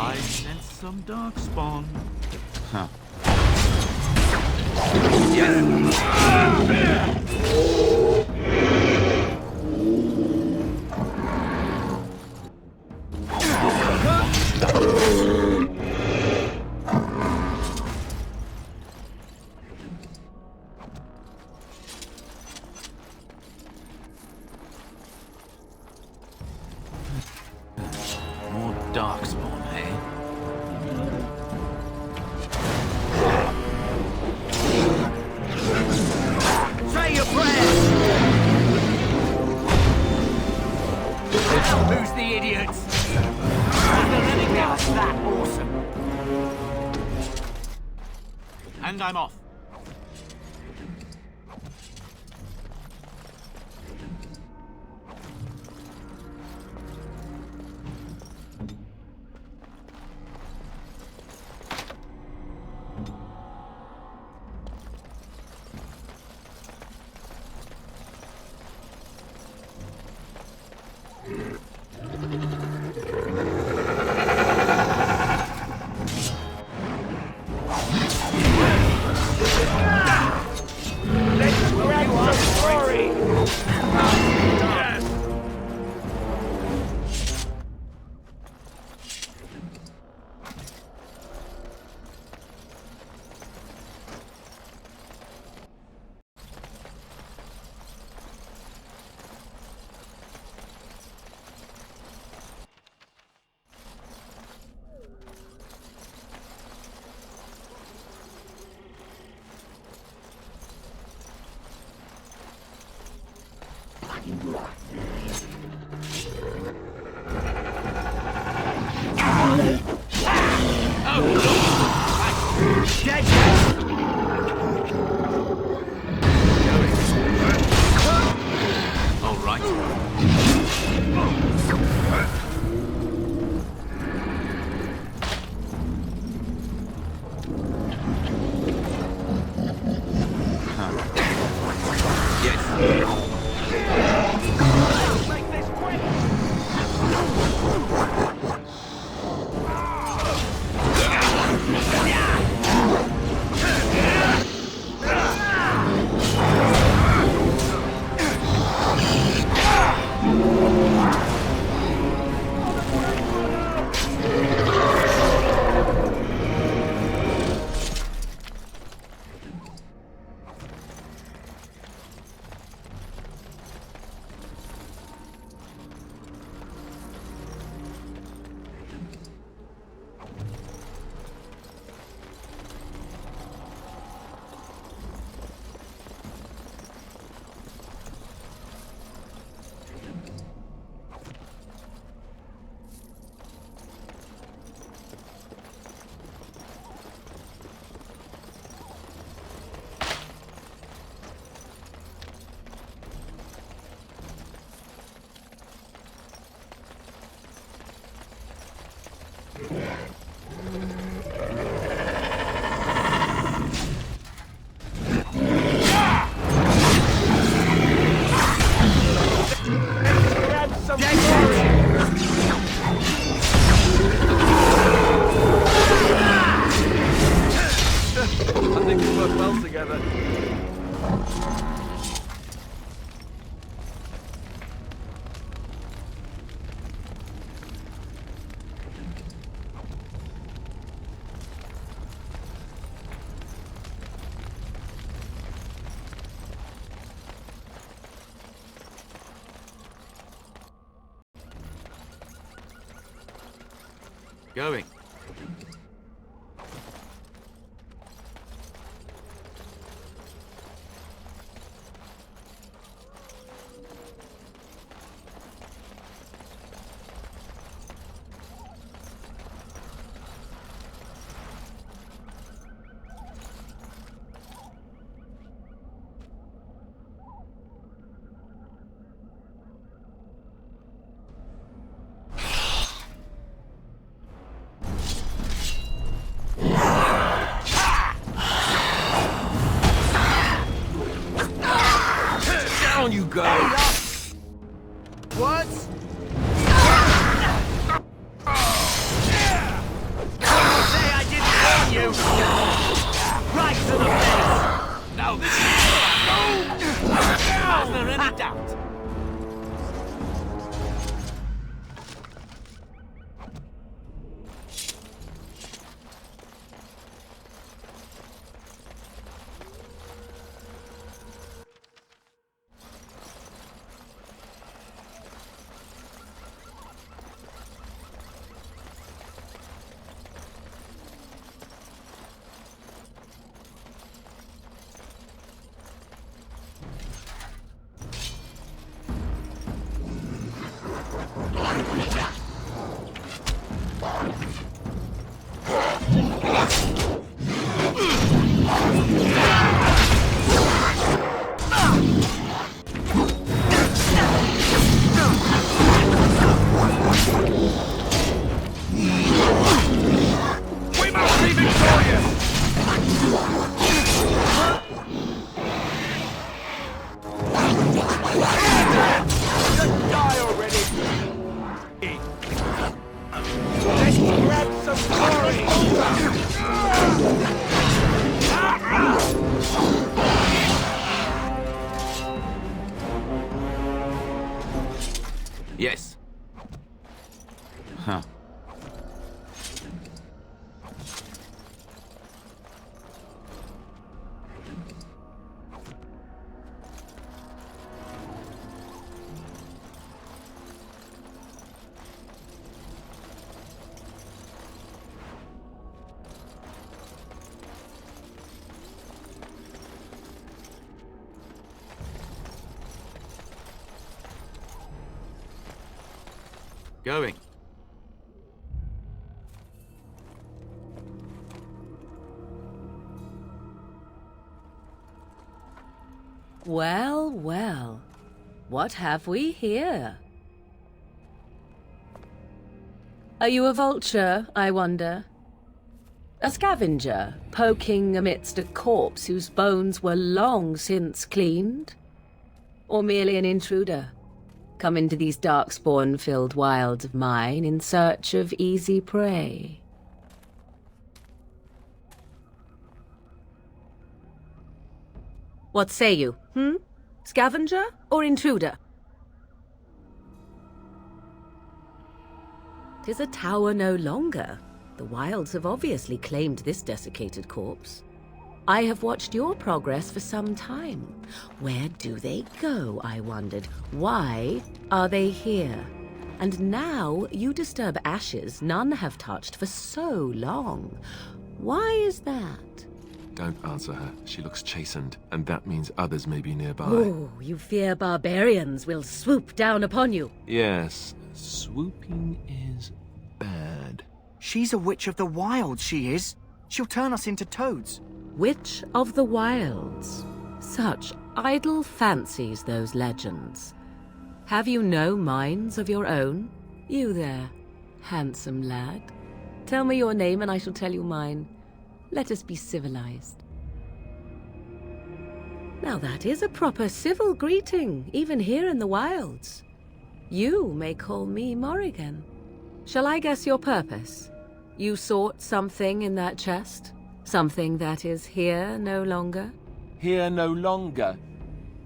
I sense some darkspawn. Huh. More darkspawn, eh? Say your prayers! Who's the idiots? That's that awesome. And I'm off. Going. Down you go! What? Say I didn't warn you! Right to the face! Now this is... Was there any doubt? We must be victorious! Just die already! Let's grab some glory! Yes. Huh. Going. Well, well. What have we here? Are you a vulture, I wonder? A scavenger, poking amidst a corpse whose bones were long since cleaned? Or merely an intruder, come into these darkspawn-filled wilds of mine in search of easy prey? What say you, Scavenger or intruder? 'Tis a tower no longer. The wilds have obviously claimed this desiccated corpse. I have watched your progress for some time. Where do they go, I wondered? Why are they here? And now you disturb ashes none have touched for so long. Why is that? Don't answer her. She looks chastened, and that means others may be nearby. Oh, you fear barbarians will swoop down upon you. Yes, swooping is bad. She's a witch of the wild, she is. She'll turn us into toads. Witch of the Wilds. Such idle fancies, those legends. Have you no minds of your own? You there, handsome lad. Tell me your name and I shall tell you mine. Let us be civilized. Now that is a proper civil greeting, even here in the wilds. You may call me Morrigan. Shall I guess your purpose? You sought something in that chest? Something that is here no longer? Here no longer?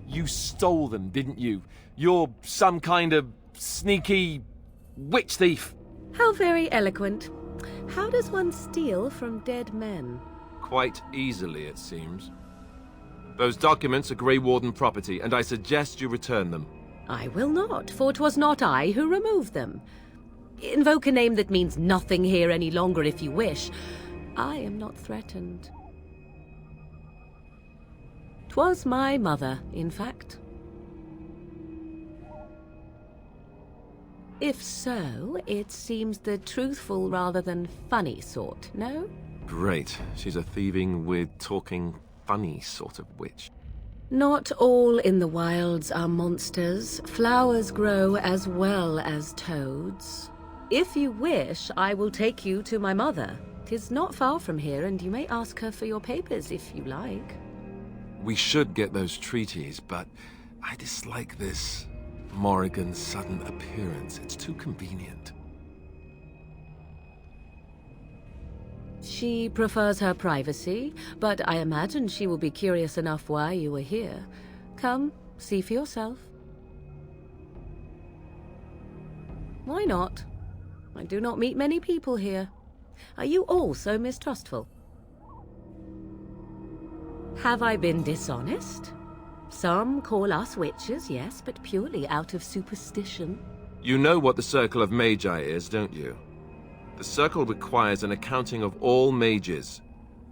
You stole them, didn't you? You're some kind of sneaky witch thief. How very eloquent. How does one steal from dead men? Quite easily, it seems. Those documents are Grey Warden property, and I suggest you return them. I will not, for 'twas not I who removed them. Invoke a name that means nothing here any longer if you wish. I am not threatened. 'Twas my mother, in fact. If so, it seems the truthful rather than funny sort, no? Great. She's a thieving, weird, talking, funny sort of witch. Not all in the wilds are monsters. Flowers grow as well as toads. If you wish, I will take you to my mother. 'Tis not far from here, and you may ask her for your papers if you like. We should get those treaties, but I dislike this Morrigan's sudden appearance. It's too convenient. She prefers her privacy, but I imagine she will be curious enough why you are here. Come, see for yourself. Why not? I do not meet many people here. Are you all so mistrustful? Have I been dishonest? Some call us witches, yes, but purely out of superstition. You know what the Circle of Magi is, don't you? The Circle requires an accounting of all mages.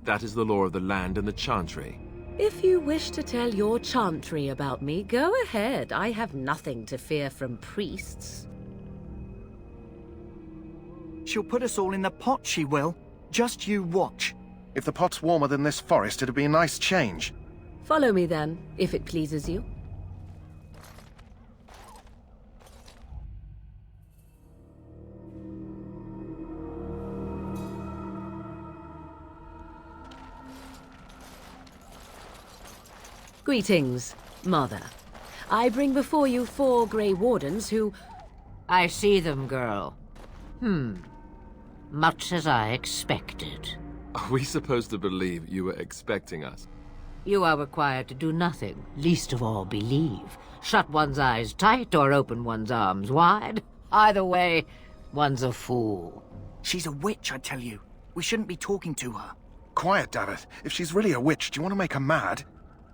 That is the law of the land and the Chantry. If you wish to tell your chantry about me, go ahead. I have nothing to fear from priests. She'll put us all in the pot, she will. Just you watch. If the pot's warmer than this forest, it'd be a nice change. Follow me then, if it pleases you. Greetings, Mother. I bring before you 4 Grey Wardens who... I see them, girl. Much as I expected. Are we supposed to believe you were expecting us? You are required to do nothing, least of all believe. Shut one's eyes tight or open one's arms wide. Either way, one's a fool. She's a witch, I tell you. We shouldn't be talking to her. Quiet, Davith. If she's really a witch, do you want to make her mad?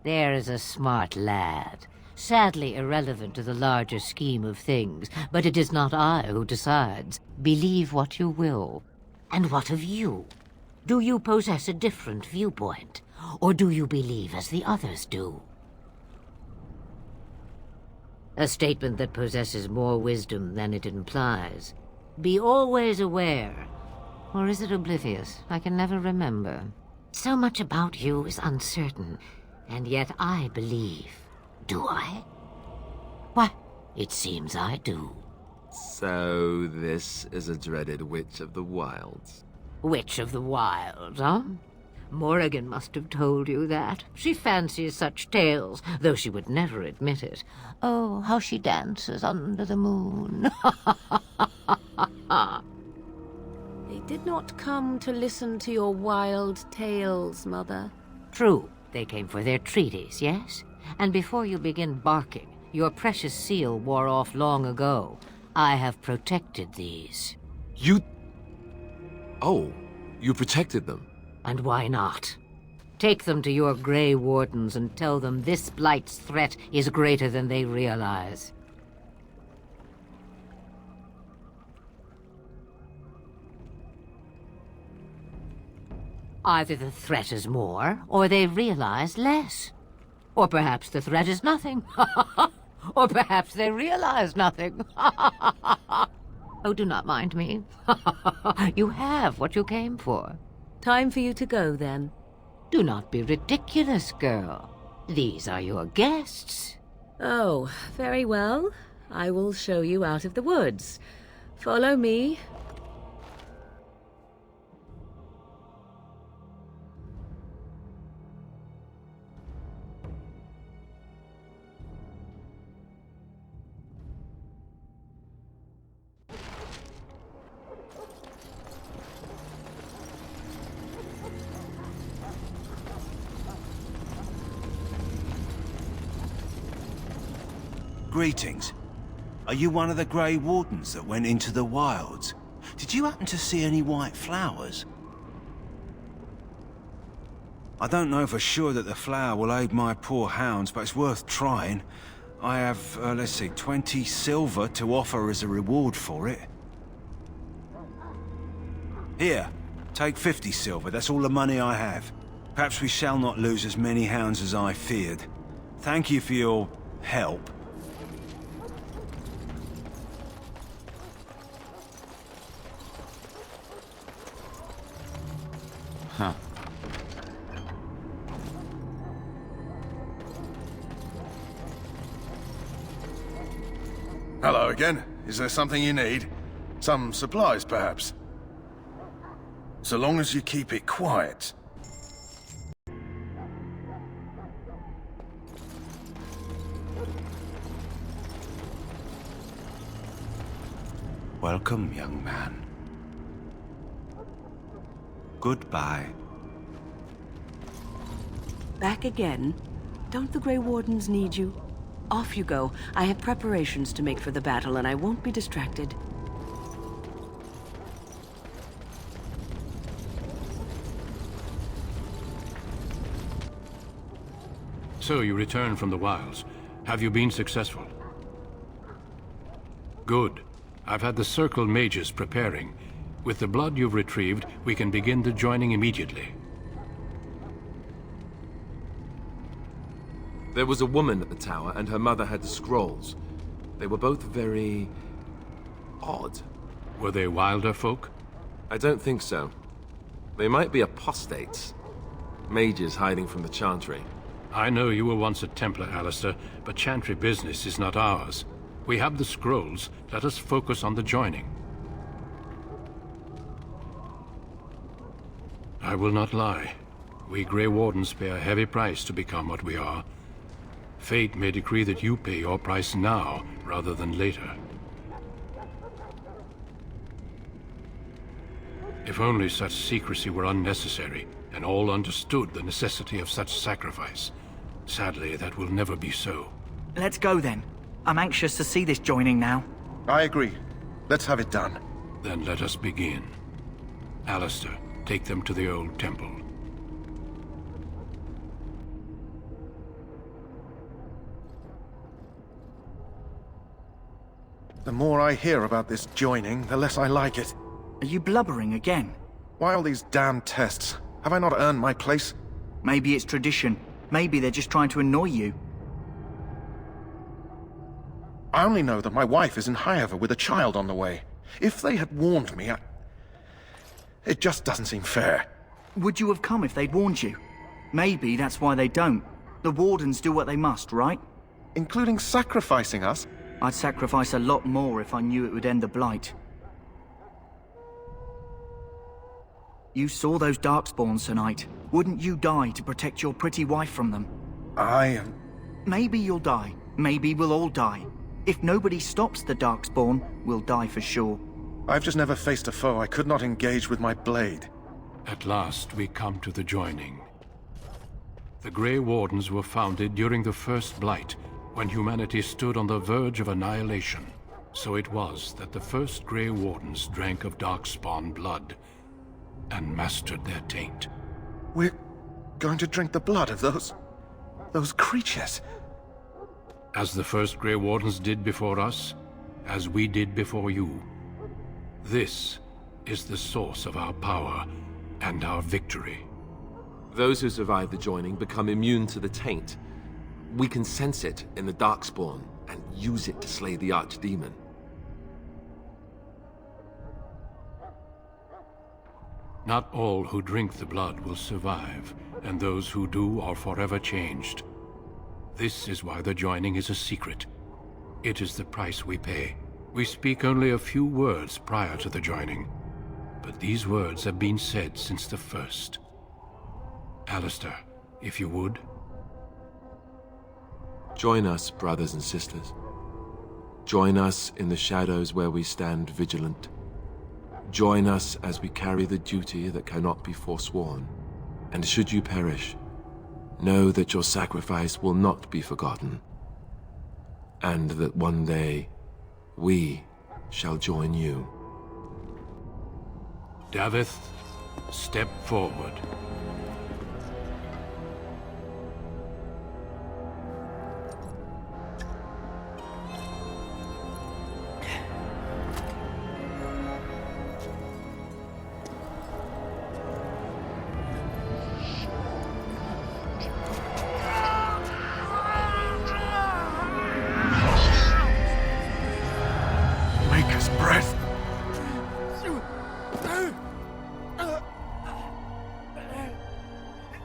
There is a smart lad. Sadly irrelevant to the larger scheme of things, but it is not I who decides. Believe what you will. And what of you? Do you possess a different viewpoint? Or do you believe as the others do? A statement that possesses more wisdom than it implies. Be always aware. Or is it oblivious? I can never remember. So much about you is uncertain, and yet I believe. Do I? Why, it seems I do. So this is a dreaded Witch of the Wilds. Witch of the Wilds, huh? Morrigan must have told you that. She fancies such tales, though she would never admit it. Oh, how she dances under the moon. They did not come to listen to your wild tales, Mother. True, they came for their treaties, yes? And before you begin barking, your precious seal wore off long ago. I have protected these. You... Oh, you protected them? And why not? Take them to your Grey Wardens and tell them this Blight's threat is greater than they realize. Either the threat is more, or they realize less. Or perhaps the threat is nothing. Or perhaps they realize nothing. Oh, do not mind me. You have what you came for. Time for you to go, then. Do not be ridiculous, girl. These are your guests. Oh, very well. I will show you out of the woods. Follow me. Greetings. Are you one of the Grey Wardens that went into the wilds? Did you happen to see any white flowers? I don't know for sure that the flower will aid my poor hounds, but it's worth trying. I have, let's see, 20 silver to offer as a reward for it. Here, take 50 silver. That's all the money I have. Perhaps we shall not lose as many hounds as I feared. Thank you for your help. Huh. Hello again. Is there something you need? Some supplies, perhaps? So long as you keep it quiet. Welcome, young man. Goodbye. Back again? Don't the Grey Wardens need you? Off you go. I have preparations to make for the battle, and I won't be distracted. So you return from the wilds. Have you been successful? Good. I've had the Circle mages preparing. With the blood you've retrieved, we can begin the joining immediately. There was a woman at the tower, and her mother had the scrolls. They were both very... odd. Were they wilder folk? I don't think so. They might be apostates. Mages hiding from the Chantry. I know you were once a Templar, Alistair, but Chantry business is not ours. We have the scrolls. Let us focus on the joining. I will not lie. We Grey Wardens pay a heavy price to become what we are. Fate may decree that you pay your price now, rather than later. If only such secrecy were unnecessary, and all understood the necessity of such sacrifice. Sadly, that will never be so. Let's go then. I'm anxious to see this joining now. I agree. Let's have it done. Then let us begin. Alistair, take them to the old temple. The more I hear about this joining, the less I like it. Are you blubbering again? Why all these damn tests? Have I not earned my place? Maybe it's tradition. Maybe they're just trying to annoy you. I only know that my wife is in Highever with a child on the way. If they had warned me, it just doesn't seem fair. Would you have come if they'd warned you? Maybe that's why they don't. The Wardens do what they must, right? Including sacrificing us? I'd sacrifice a lot more if I knew it would end the Blight. You saw those Darkspawns tonight. Wouldn't you die to protect your pretty wife from them? Maybe you'll die. Maybe we'll all die. If nobody stops the Darkspawn, we'll die for sure. I've just never faced a foe I could not engage with my blade. At last, we come to the joining. The Grey Wardens were founded during the First Blight, when humanity stood on the verge of annihilation. So it was that the first Grey Wardens drank of Darkspawn blood, and mastered their taint. We're going to drink the blood of those creatures? As the first Grey Wardens did before us, as we did before you. This is the source of our power and our victory. Those who survive the joining become immune to the taint. We can sense it in the Darkspawn and use it to slay the Archdemon. Not all who drink the blood will survive, and those who do are forever changed. This is why the joining is a secret. It is the price we pay. We speak only a few words prior to the joining, but these words have been said since the first. Alistair, if you would. Join us, brothers and sisters. Join us in the shadows where we stand vigilant. Join us as we carry the duty that cannot be forsworn. And should you perish, know that your sacrifice will not be forgotten, and that one day, we shall join you. Davith, step forward.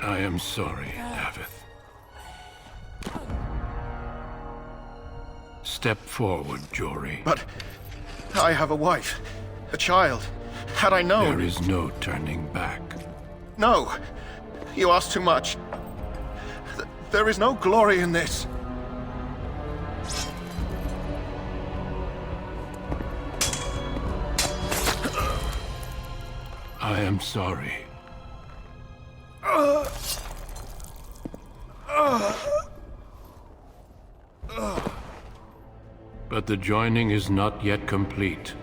I am sorry, Davith. Step forward, Jory. But I have a wife, a child. Had I known... There is no turning back. No! You ask too much. There is no glory in this. I am sorry. But the joining is not yet complete.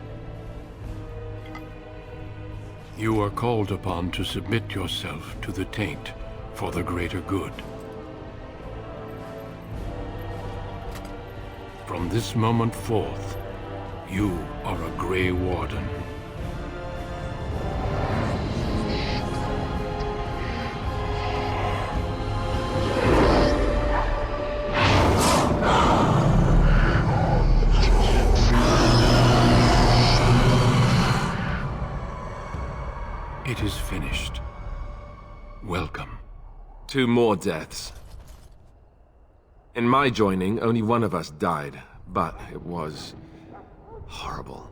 You are called upon to submit yourself to the taint for the greater good. From this moment forth, you are a Grey Warden. It is finished. Welcome. 2 more deaths. In my joining, only one of us died, but it was horrible.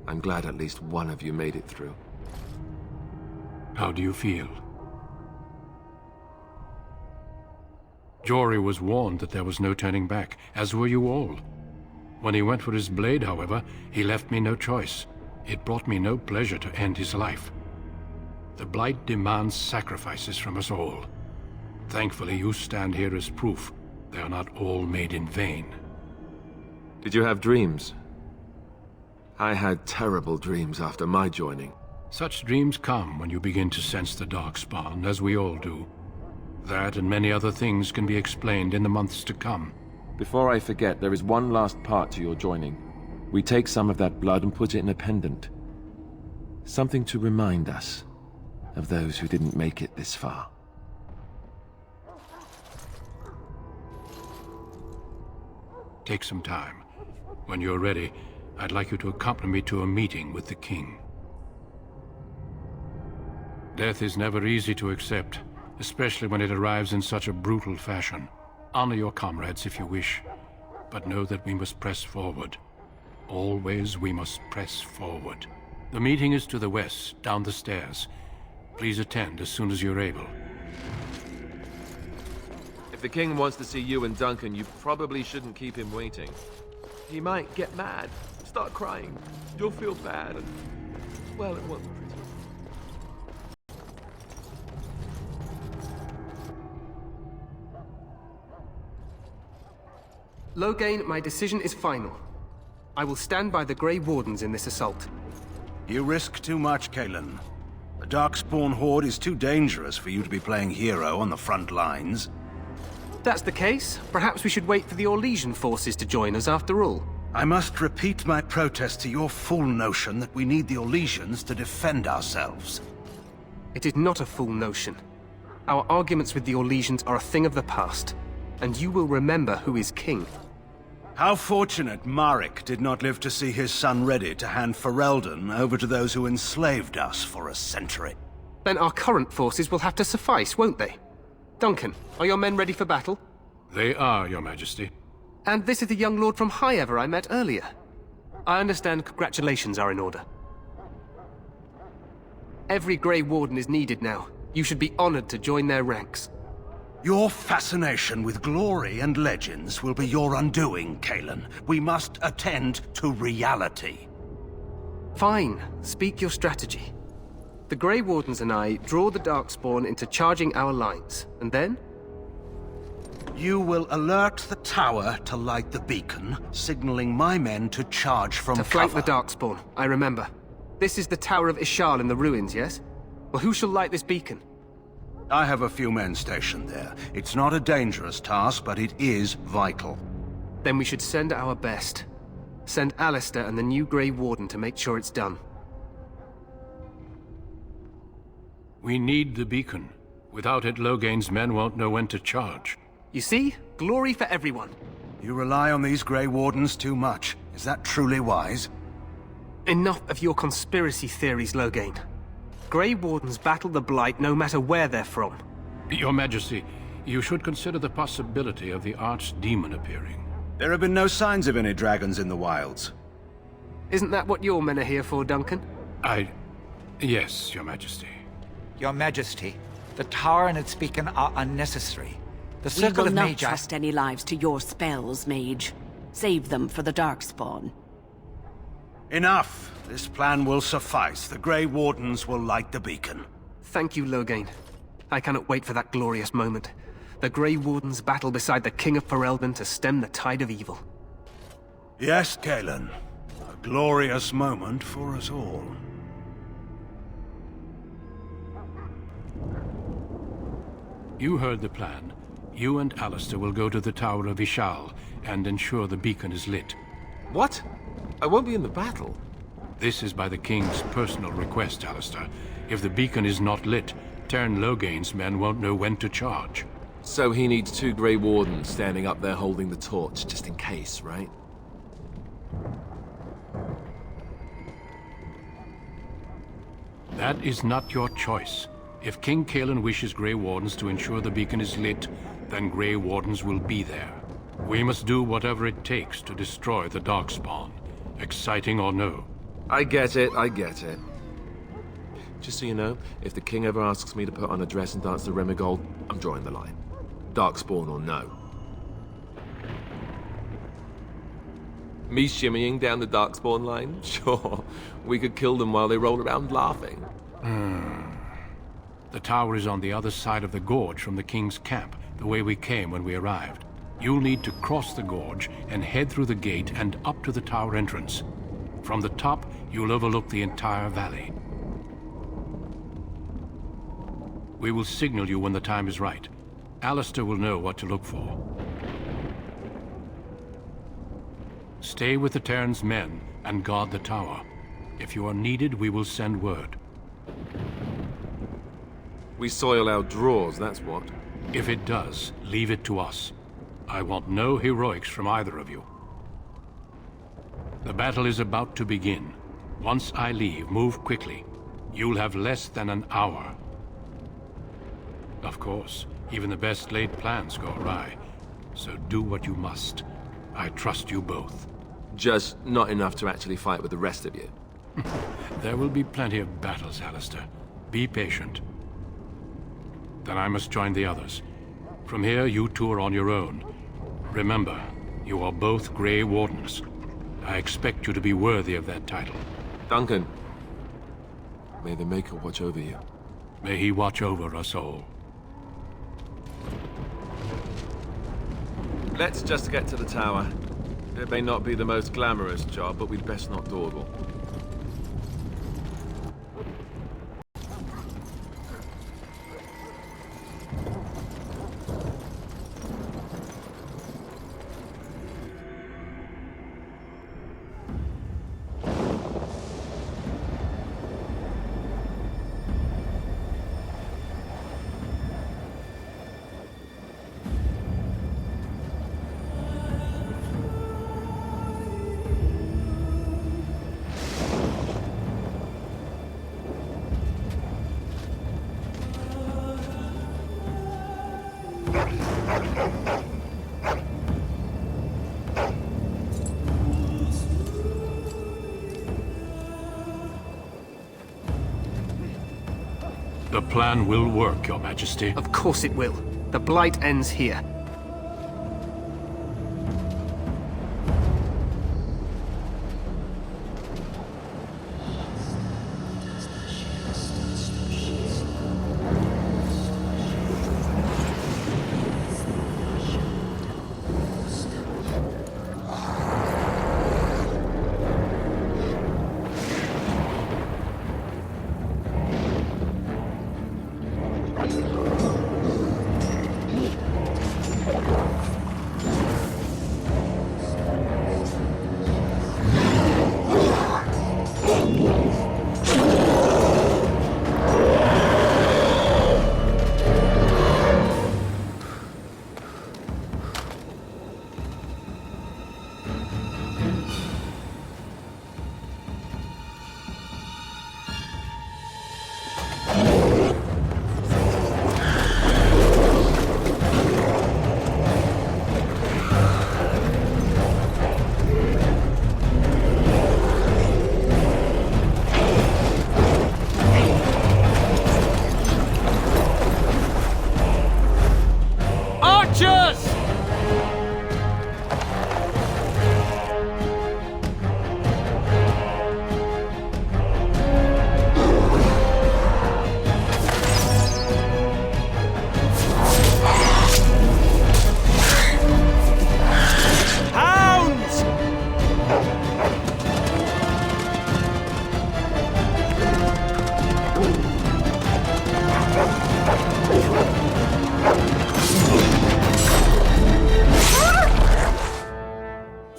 I'm glad at least one of you made it through. How do you feel? Jory was warned that there was no turning back, as were you all. When he went for his blade, however, he left me no choice. It brought me no pleasure to end his life. The Blight demands sacrifices from us all. Thankfully, you stand here as proof they are not all made in vain. Did you have dreams? I had terrible dreams after my joining. Such dreams come when you begin to sense the Darkspawn, as we all do. That and many other things can be explained in the months to come. Before I forget, there is one last part to your joining. We take some of that blood and put it in a pendant. Something to remind us of those who didn't make it this far. Take some time. When you're ready, I'd like you to accompany me to a meeting with the king. Death is never easy to accept, especially when it arrives in such a brutal fashion. Honor your comrades if you wish, but know that we must press forward. Always we must press forward. The meeting is to the west, down the stairs. Please attend as soon as you're able. If the king wants to see you and Duncan, you probably shouldn't keep him waiting. He might get mad, start crying. You'll feel bad, and... well, it won't be pretty. Loghain, my decision is final. I will stand by the Grey Wardens in this assault. You risk too much, Cailan. The Darkspawn Horde is too dangerous for you to be playing hero on the front lines. If that's the case, perhaps we should wait for the Orlesian forces to join us after all. I must repeat my protest to your fool notion that we need the Orlesians to defend ourselves. It is not a fool notion. Our arguments with the Orlesians are a thing of the past, and you will remember who is king. How fortunate Marek did not live to see his son ready to hand Ferelden over to those who enslaved us for a century. Then our current forces will have to suffice, won't they? Duncan, are your men ready for battle? They are, Your Majesty. And this is the young lord from Highever I met earlier. I understand congratulations are in order. Every Grey Warden is needed now. You should be honored to join their ranks. Your fascination with glory and legends will be your undoing, Cailan. We must attend to reality. Fine. Speak your strategy. The Grey Wardens and I draw the Darkspawn into charging our lines, and then? You will alert the tower to light the beacon, signaling my men to charge from cover. To flank the Darkspawn, I remember. This is the Tower of Ishal in the ruins, yes? Well, who shall light this beacon? I have a few men stationed there. It's not a dangerous task, but it is vital. Then we should send our best. Send Alistair and the new Grey Warden to make sure it's done. We need the beacon. Without it, Loghain's men won't know when to charge. You see? Glory for everyone. You rely on these Grey Wardens too much. Is that truly wise? Enough of your conspiracy theories, Loghain. Grey Wardens battle the Blight no matter where they're from. Your Majesty, you should consider the possibility of the archdemon appearing. There have been no signs of any dragons in the wilds. Isn't that what your men are here for, Duncan? Yes, Your Majesty. Your Majesty, the tower and its beacon are unnecessary. The Circle We of will not Magi... trust any lives to your spells, Mage. Save them for the Darkspawn. Enough! This plan will suffice. The Grey Wardens will light the beacon. Thank you, Loghain. I cannot wait for that glorious moment. The Grey Wardens battle beside the King of Ferelden to stem the tide of evil. Yes, Galen. A glorious moment for us all. You heard the plan. You and Alistair will go to the Tower of Ishal and ensure the beacon is lit. What? I won't be in the battle. This is by the King's personal request, Alistair. If the beacon is not lit, Teyrn Loghain's men won't know when to charge. So he needs 2 Grey Wardens standing up there holding the torch, just in case, right? That is not your choice. If King Cailan wishes Grey Wardens to ensure the beacon is lit, then Grey Wardens will be there. We must do whatever it takes to destroy the Darkspawn, exciting or no. I get it, I get it. Just so you know, if the king ever asks me to put on a dress and dance to Remigold, I'm drawing the line. Darkspawn or no. Me shimmying down the Darkspawn line? Sure. We could kill them while they roll around laughing. The tower is on the other side of the gorge from the King's camp, the way we came when we arrived. You'll need to cross the gorge and head through the gate and up to the tower entrance. From the top, you'll overlook the entire valley. We will signal you when the time is right. Alistair will know what to look for. Stay with the Teyrn's men and guard the tower. If you are needed, we will send word. We soil our drawers, that's what. If it does, leave it to us. I want no heroics from either of you. The battle is about to begin. Once I leave, move quickly. You'll have less than an hour. Of course, even the best laid plans go awry. So do what you must. I trust you both. Just not enough to actually fight with the rest of you. There will be plenty of battles, Alistair. Be patient. Then I must join the others. From here, you two are on your own. Remember, you are both Grey Wardens. I expect you to be worthy of that title. Duncan, may the Maker watch over you. May he watch over us all. Let's just get to the tower. It may not be the most glamorous job, but we'd best not dawdle. The plan will work, Your Majesty. Of course it will. The Blight ends here.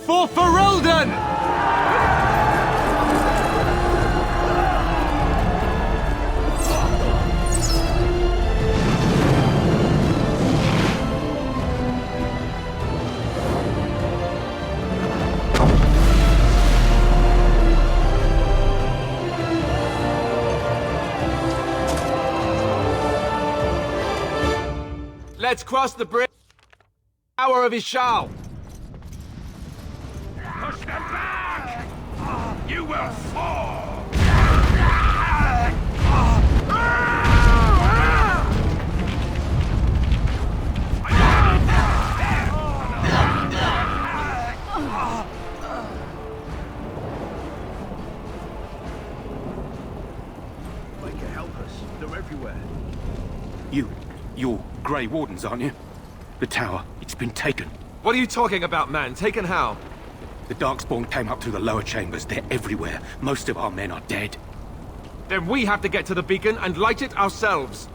For Ferelden! Let's cross the bridge. Hour of Ishal. Push them back! You will fall! Make it help us. They're everywhere. You're Grey Wardens, aren't you? The tower, it's been taken. What are you talking about, man? Taken how? The Darkspawn came up through the lower chambers. They're everywhere. Most of our men are dead. Then we have to get to the beacon and light it ourselves.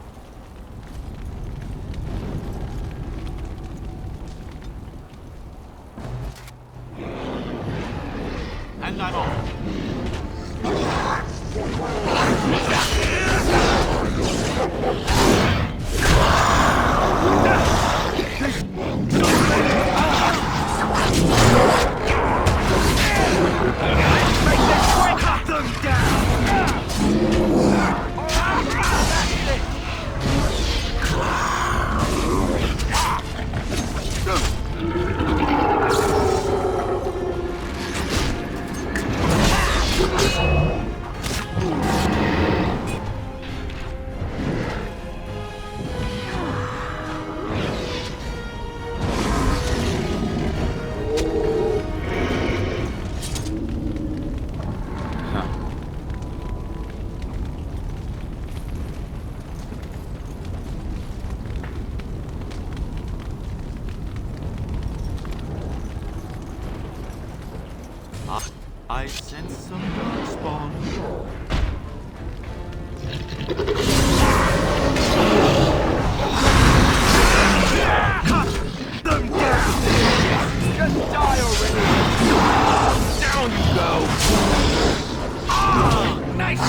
Hand that off. Cut them down! I sense some darkspawn. Cut them down! Just die already! Down you go! Ah, nice!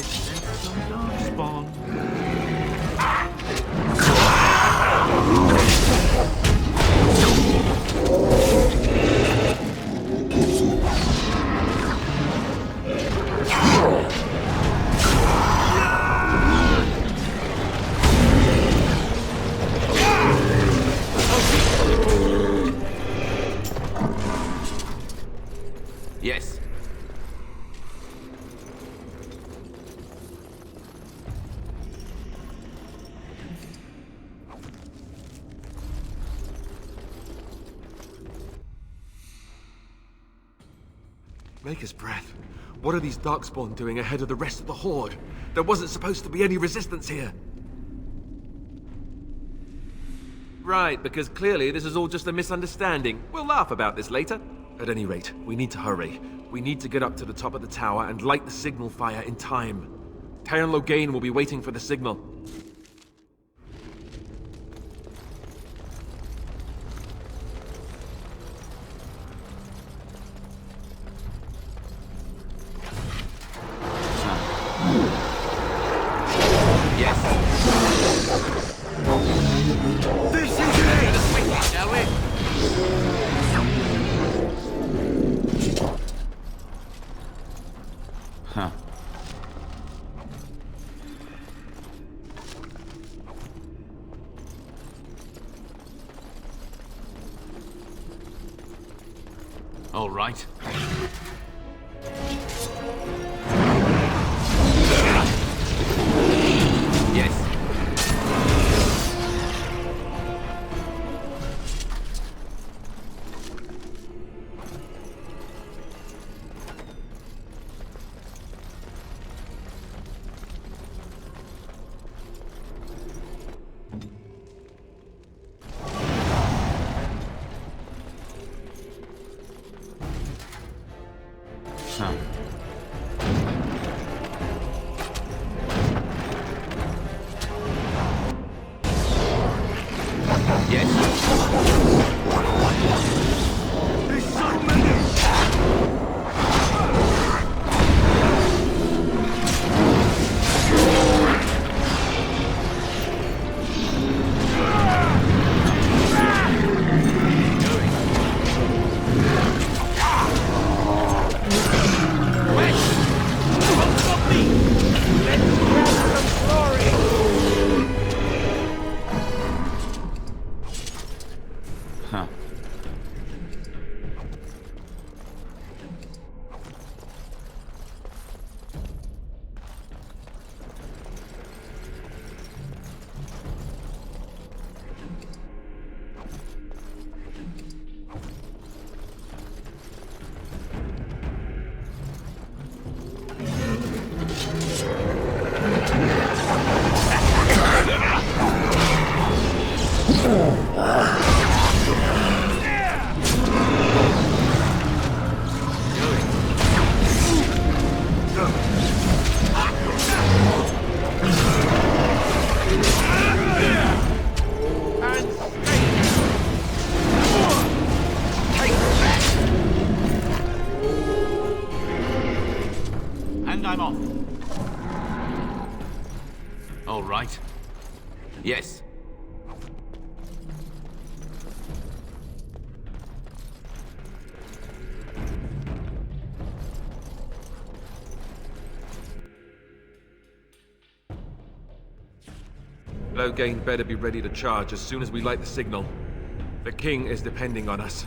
I sense some darkspawn. Yes. Maker's breath. What are these darkspawn doing ahead of the rest of the Horde? There wasn't supposed to be any resistance here. Right, because clearly this is all just a misunderstanding. We'll laugh about this later. At any rate, we need to hurry. We need to get up to the top of the tower and light the signal fire in time. Taron Loghain will be waiting for the signal. Huh. All right. Yes. Huh. There's so many! Huh. And I'm off. All right. Yes. Loghain better be ready to charge as soon as we light the signal. The king is depending on us.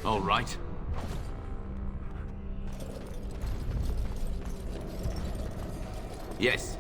All right. Yes.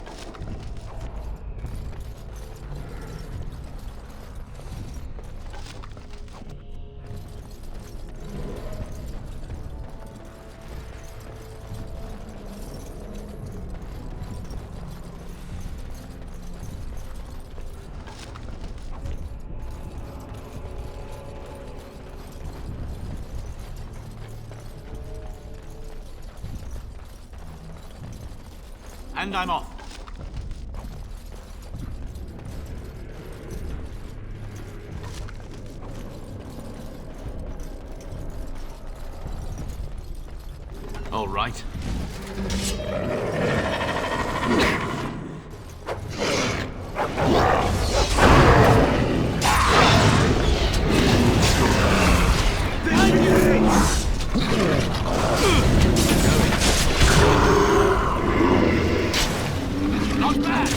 And I'm off. All right. Not bad.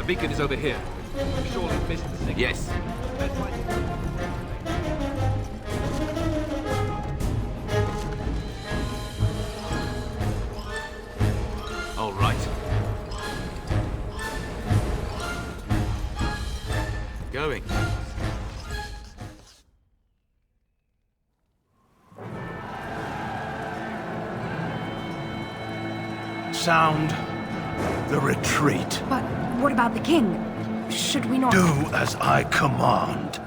The beacon is over here. You surely missed the signal. Yes. All right. Going. Sound the retreat. But what about the king? Should we not... Do as I command.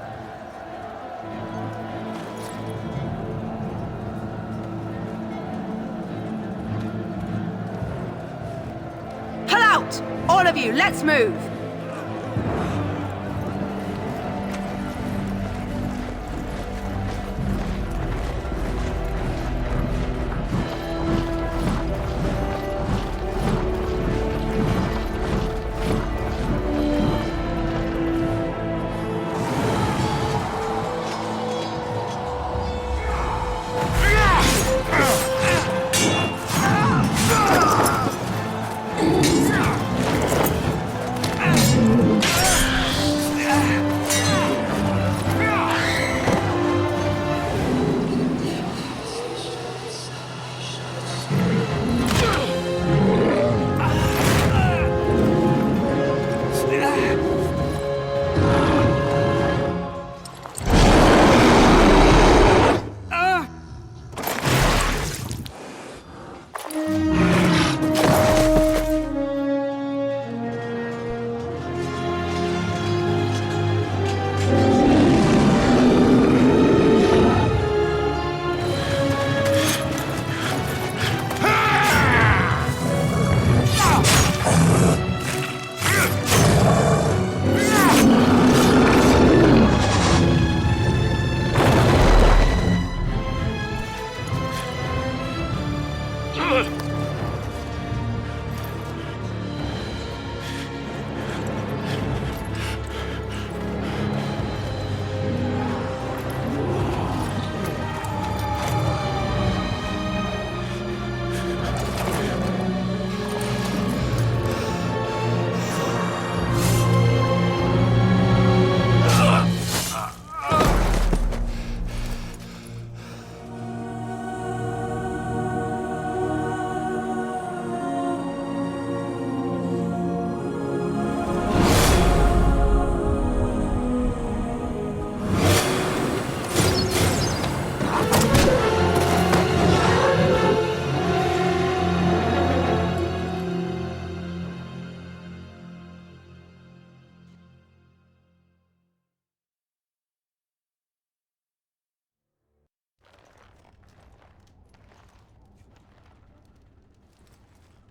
Pull out! All of you, let's move!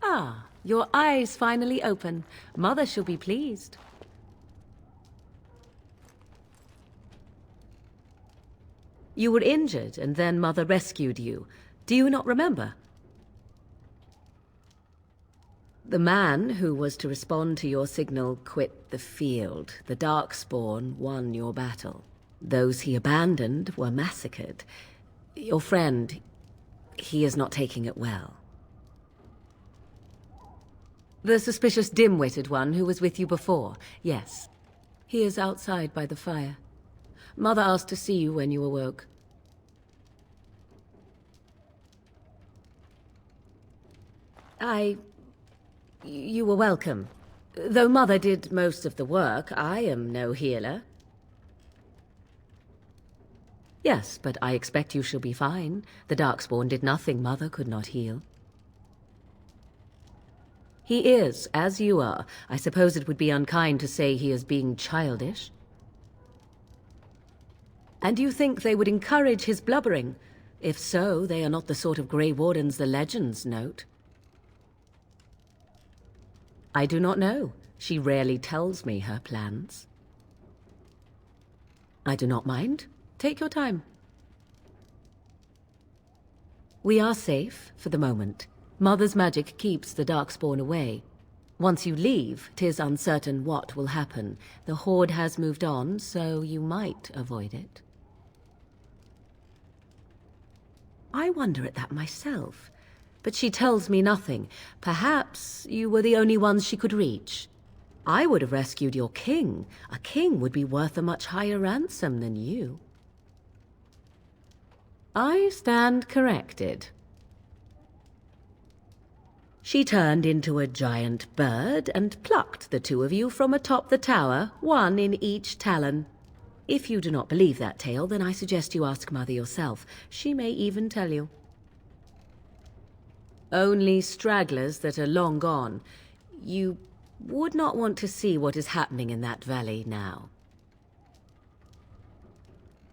Ah, your eyes finally open. Mother shall be pleased. You were injured, and then Mother rescued you. Do you not remember? The man who was to respond to your signal quit the field. The Darkspawn won your battle. Those he abandoned were massacred. Your friend, he is not taking it well. The suspicious dim-witted one who was with you before, yes. He is outside by the fire. Mother asked to see you when you awoke. You were welcome. Though Mother did most of the work, I am no healer. Yes, but I expect you shall be fine. The Darkspawn did nothing Mother could not heal. He is, as you are. I suppose it would be unkind to say he is being childish. And you think they would encourage his blubbering? If so, they are not the sort of Grey Wardens the legends note. I do not know. She rarely tells me her plans. I do not mind. Take your time. We are safe, for the moment. Mother's magic keeps the Darkspawn away. Once you leave, 'tis uncertain what will happen. The Horde has moved on, so you might avoid it. I wonder at that myself. But she tells me nothing. Perhaps you were the only ones she could reach. I would have rescued your king. A king would be worth a much higher ransom than you. I stand corrected. She turned into a giant bird and plucked the two of you from atop the tower, one in each talon. If you do not believe that tale, then I suggest you ask Mother yourself. She may even tell you. Only stragglers that are long gone. You would not want to see what is happening in that valley now.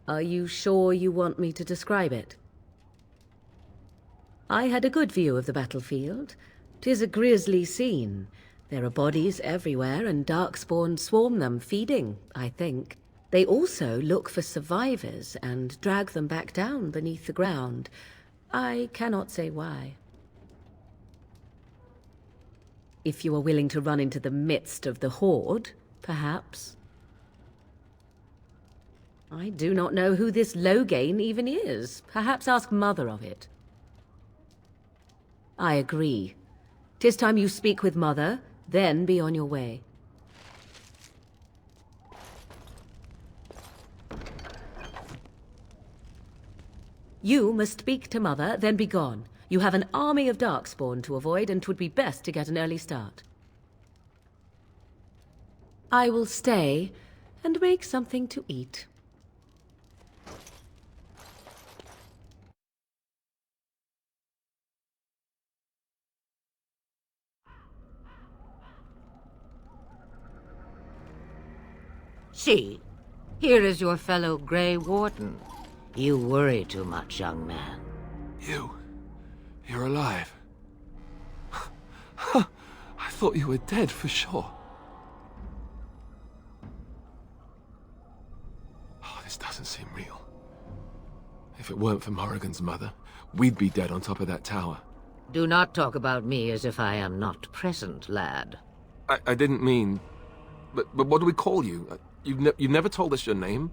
Are you sure you want me to describe it? I had a good view of the battlefield. 'Tis a grisly scene. There are bodies everywhere, and Darkspawn swarm them, feeding, I think. They also look for survivors and drag them back down beneath the ground. I cannot say why. If you are willing to run into the midst of the Horde, perhaps. I do not know who this Loghain even is. Perhaps ask Mother of it. I agree. 'Tis time you speak with Mother, then be on your way. You must speak to Mother, then be gone. You have an army of Darkspawn to avoid, and 'twould be best to get an early start. I will stay and make something to eat. See, here is your fellow Grey Warden. You worry too much, young man. You're alive. I thought you were dead for sure. Oh, this doesn't seem real. If it weren't for Morrigan's mother, we'd be dead on top of that tower. Do not talk about me as if I am not present, lad. I didn't mean... But what do we call you? You've never told us your name?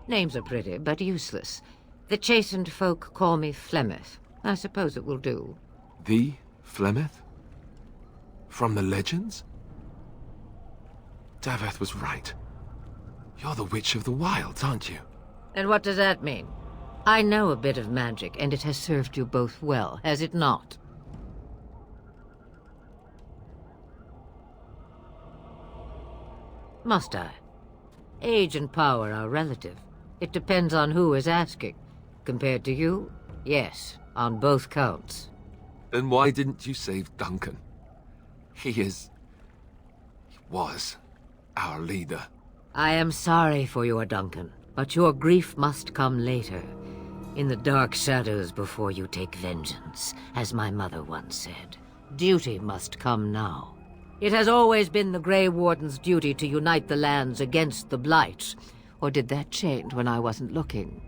Names are pretty, but useless. The chastened folk call me Flemeth. I suppose it will do. The Flemeth? From the legends? Daveth was right. You're the Witch of the Wilds, aren't you? And what does that mean? I know a bit of magic, and it has served you both well, has it not? Must I? Age and power are relative. It depends on who is asking. Compared to you, yes, on both counts. Then why didn't you save Duncan? He was our leader. I am sorry for your Duncan, but your grief must come later. In the dark shadows before you take vengeance, as my mother once said. Duty must come now. It has always been the Grey Warden's duty to unite the lands against the Blight. Or did that change when I wasn't looking?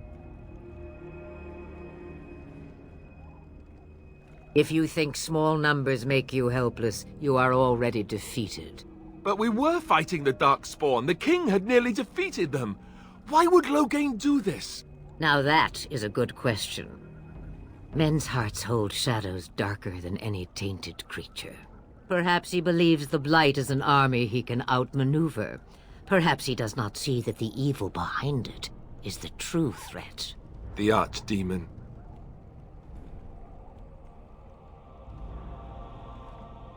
If you think small numbers make you helpless, you are already defeated. But we were fighting the Darkspawn. The king had nearly defeated them. Why would Loghain do this? Now that is a good question. Men's hearts hold shadows darker than any tainted creature. Perhaps he believes the Blight is an army he can outmaneuver. Perhaps he does not see that the evil behind it is the true threat. The Archdemon.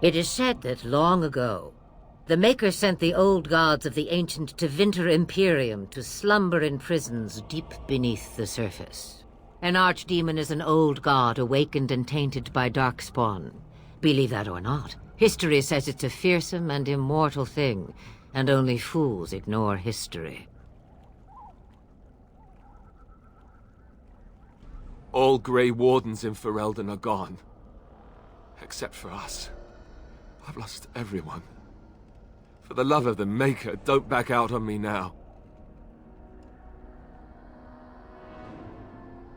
It is said that long ago, the Maker sent the old gods of the ancient Tevinter Imperium to slumber in prisons deep beneath the surface. An archdemon is an old god awakened and tainted by Darkspawn. Believe that or not, history says it's a fearsome and immortal thing, and only fools ignore history. All Grey Wardens in Ferelden are gone. Except for us. I've lost everyone. For the love of the Maker, don't back out on me now.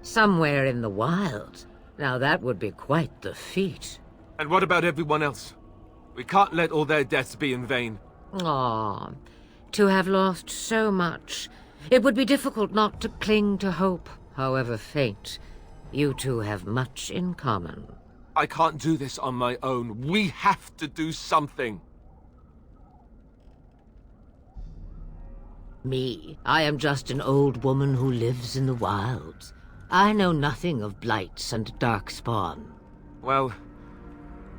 Somewhere in the wild. Now that would be quite the feat. And what about everyone else? We can't let all their deaths be in vain. Ah, to have lost so much. It would be difficult not to cling to hope, however faint. You two have much in common. I can't do this on my own. We have to do something. Me? I am just an old woman who lives in the wilds. I know nothing of blights and darkspawn. Well,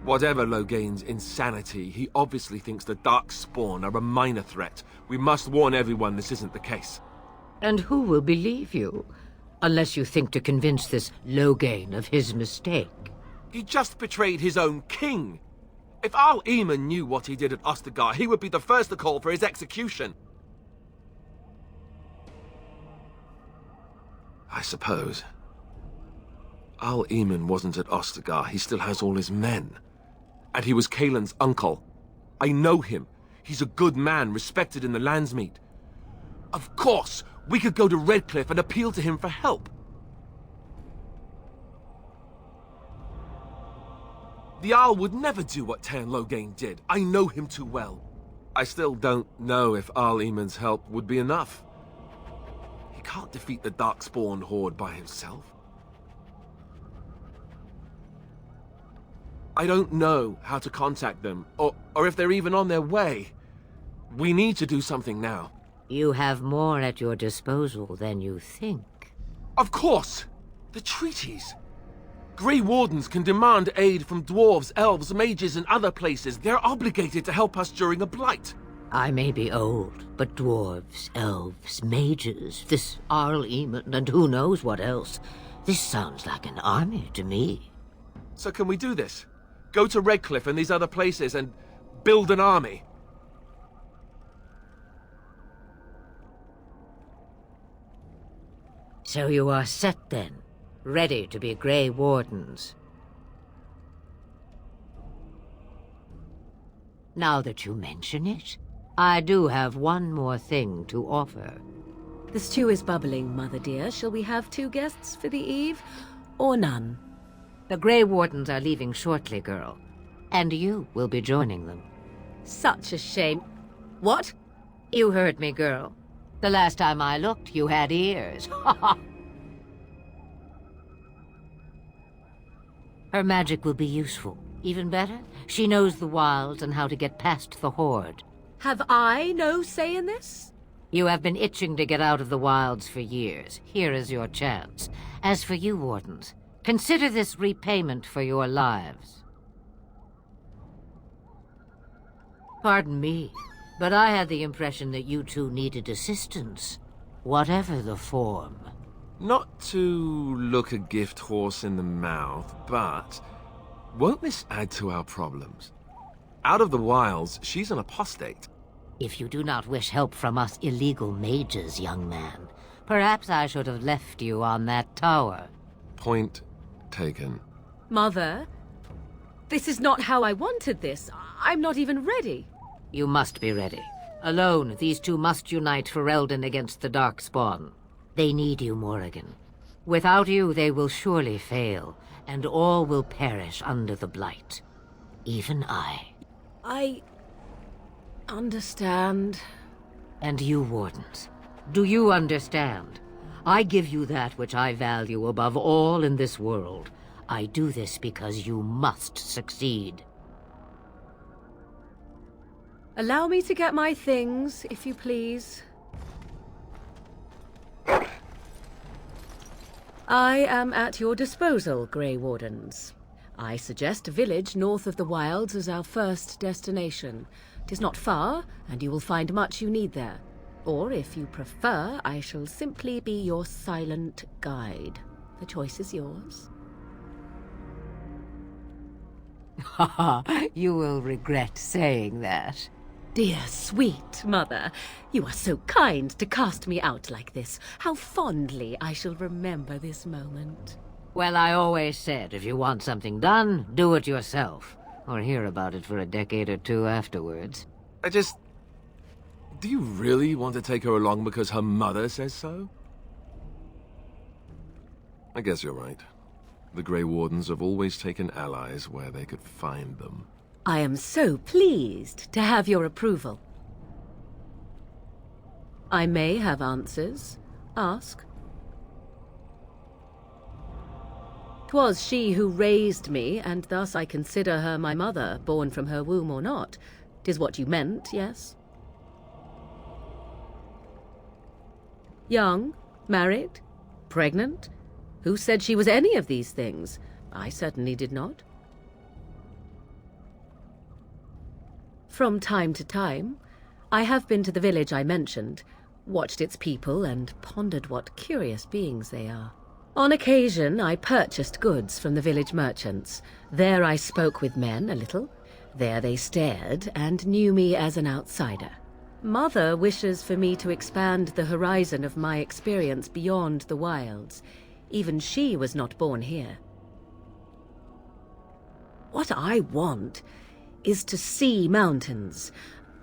whatever Loghain's insanity, he obviously thinks the Darkspawn are a minor threat. We must warn everyone this isn't the case. And who will believe you? Unless you think to convince this Loghain of his mistake. He just betrayed his own king. If Arl Eamon knew what he did at Ostagar, he would be the first to call for his execution. I suppose. Arl Eamon wasn't at Ostagar. He still has all his men. And he was Cailan's uncle. I know him. He's a good man, respected in the Landsmeet. Of course, we could go to Redcliffe and appeal to him for help. The Arl would never do what Tairn Loghain did. I know him too well. I still don't know if Arl Eamon's help would be enough. He can't defeat the Darkspawn horde by himself. I don't know how to contact them, or if they're even on their way. We need to do something now. You have more at your disposal than you think. Of course! The treaties! Grey Wardens can demand aid from dwarves, elves, mages, and other places. They're obligated to help us during a blight. I may be old, but dwarves, elves, mages, this Arl Eamon, and who knows what else. This sounds like an army to me. So can we do this? Go to Redcliffe and these other places and build an army? So you are set then, ready to be Grey Wardens. Now that you mention it, I do have one more thing to offer. The stew is bubbling, Mother dear. Shall we have 2 guests for the eve, or none? The Grey Wardens are leaving shortly, girl. And you will be joining them. Such a shame. What? You heard me, girl. The last time I looked, you had ears. Her magic will be useful. Even better, she knows the wilds and how to get past the horde. Have I no say in this? You have been itching to get out of the wilds for years. Here is your chance. As for you, Wardens, consider this repayment for your lives. Pardon me, but I had the impression that you two needed assistance, whatever the form. Not to look a gift horse in the mouth, but won't this add to our problems? Out of the wilds, she's an apostate. If you do not wish help from us illegal mages, young man, perhaps I should have left you on that tower. Point taken. Mother, This is not how I wanted this. I'm not even ready. You must be ready. Alone, these two must unite for Eldon against the Darkspawn. They need you, Morrigan. Without you, they will surely fail, and all will perish under the Blight. Even I. I understand. And you, Wardens. Do you understand? I give you that which I value above all in this world. I do this because you must succeed. Allow me to get my things, if you please. I am at your disposal, Grey Wardens. I suggest a village north of the Wilds as our first destination. 'Tis not far, and you will find much you need there. Or, if you prefer, I shall simply be your silent guide. The choice is yours. Haha, you will regret saying that. Dear sweet mother, you are so kind to cast me out like this. How fondly I shall remember this moment. Well, I always said, if you want something done, do it yourself. Or hear about it for a decade or two afterwards. Do you really want to take her along because her mother says so? I guess you're right. The Grey Wardens have always taken allies where they could find them. I am so pleased to have your approval. I may have answers. Ask. 'Twas she who raised me, and thus I consider her my mother, born from her womb or not. 'Tis what you meant, yes? Young? Married? Pregnant? Who said she was any of these things? I certainly did not. From time to time, I have been to the village I mentioned, watched its people, and pondered what curious beings they are. On occasion, I purchased goods from the village merchants. There I spoke with men a little. There they stared and knew me as an outsider. Mother wishes for me to expand the horizon of my experience beyond the wilds. Even she was not born here. What I want is to see mountains.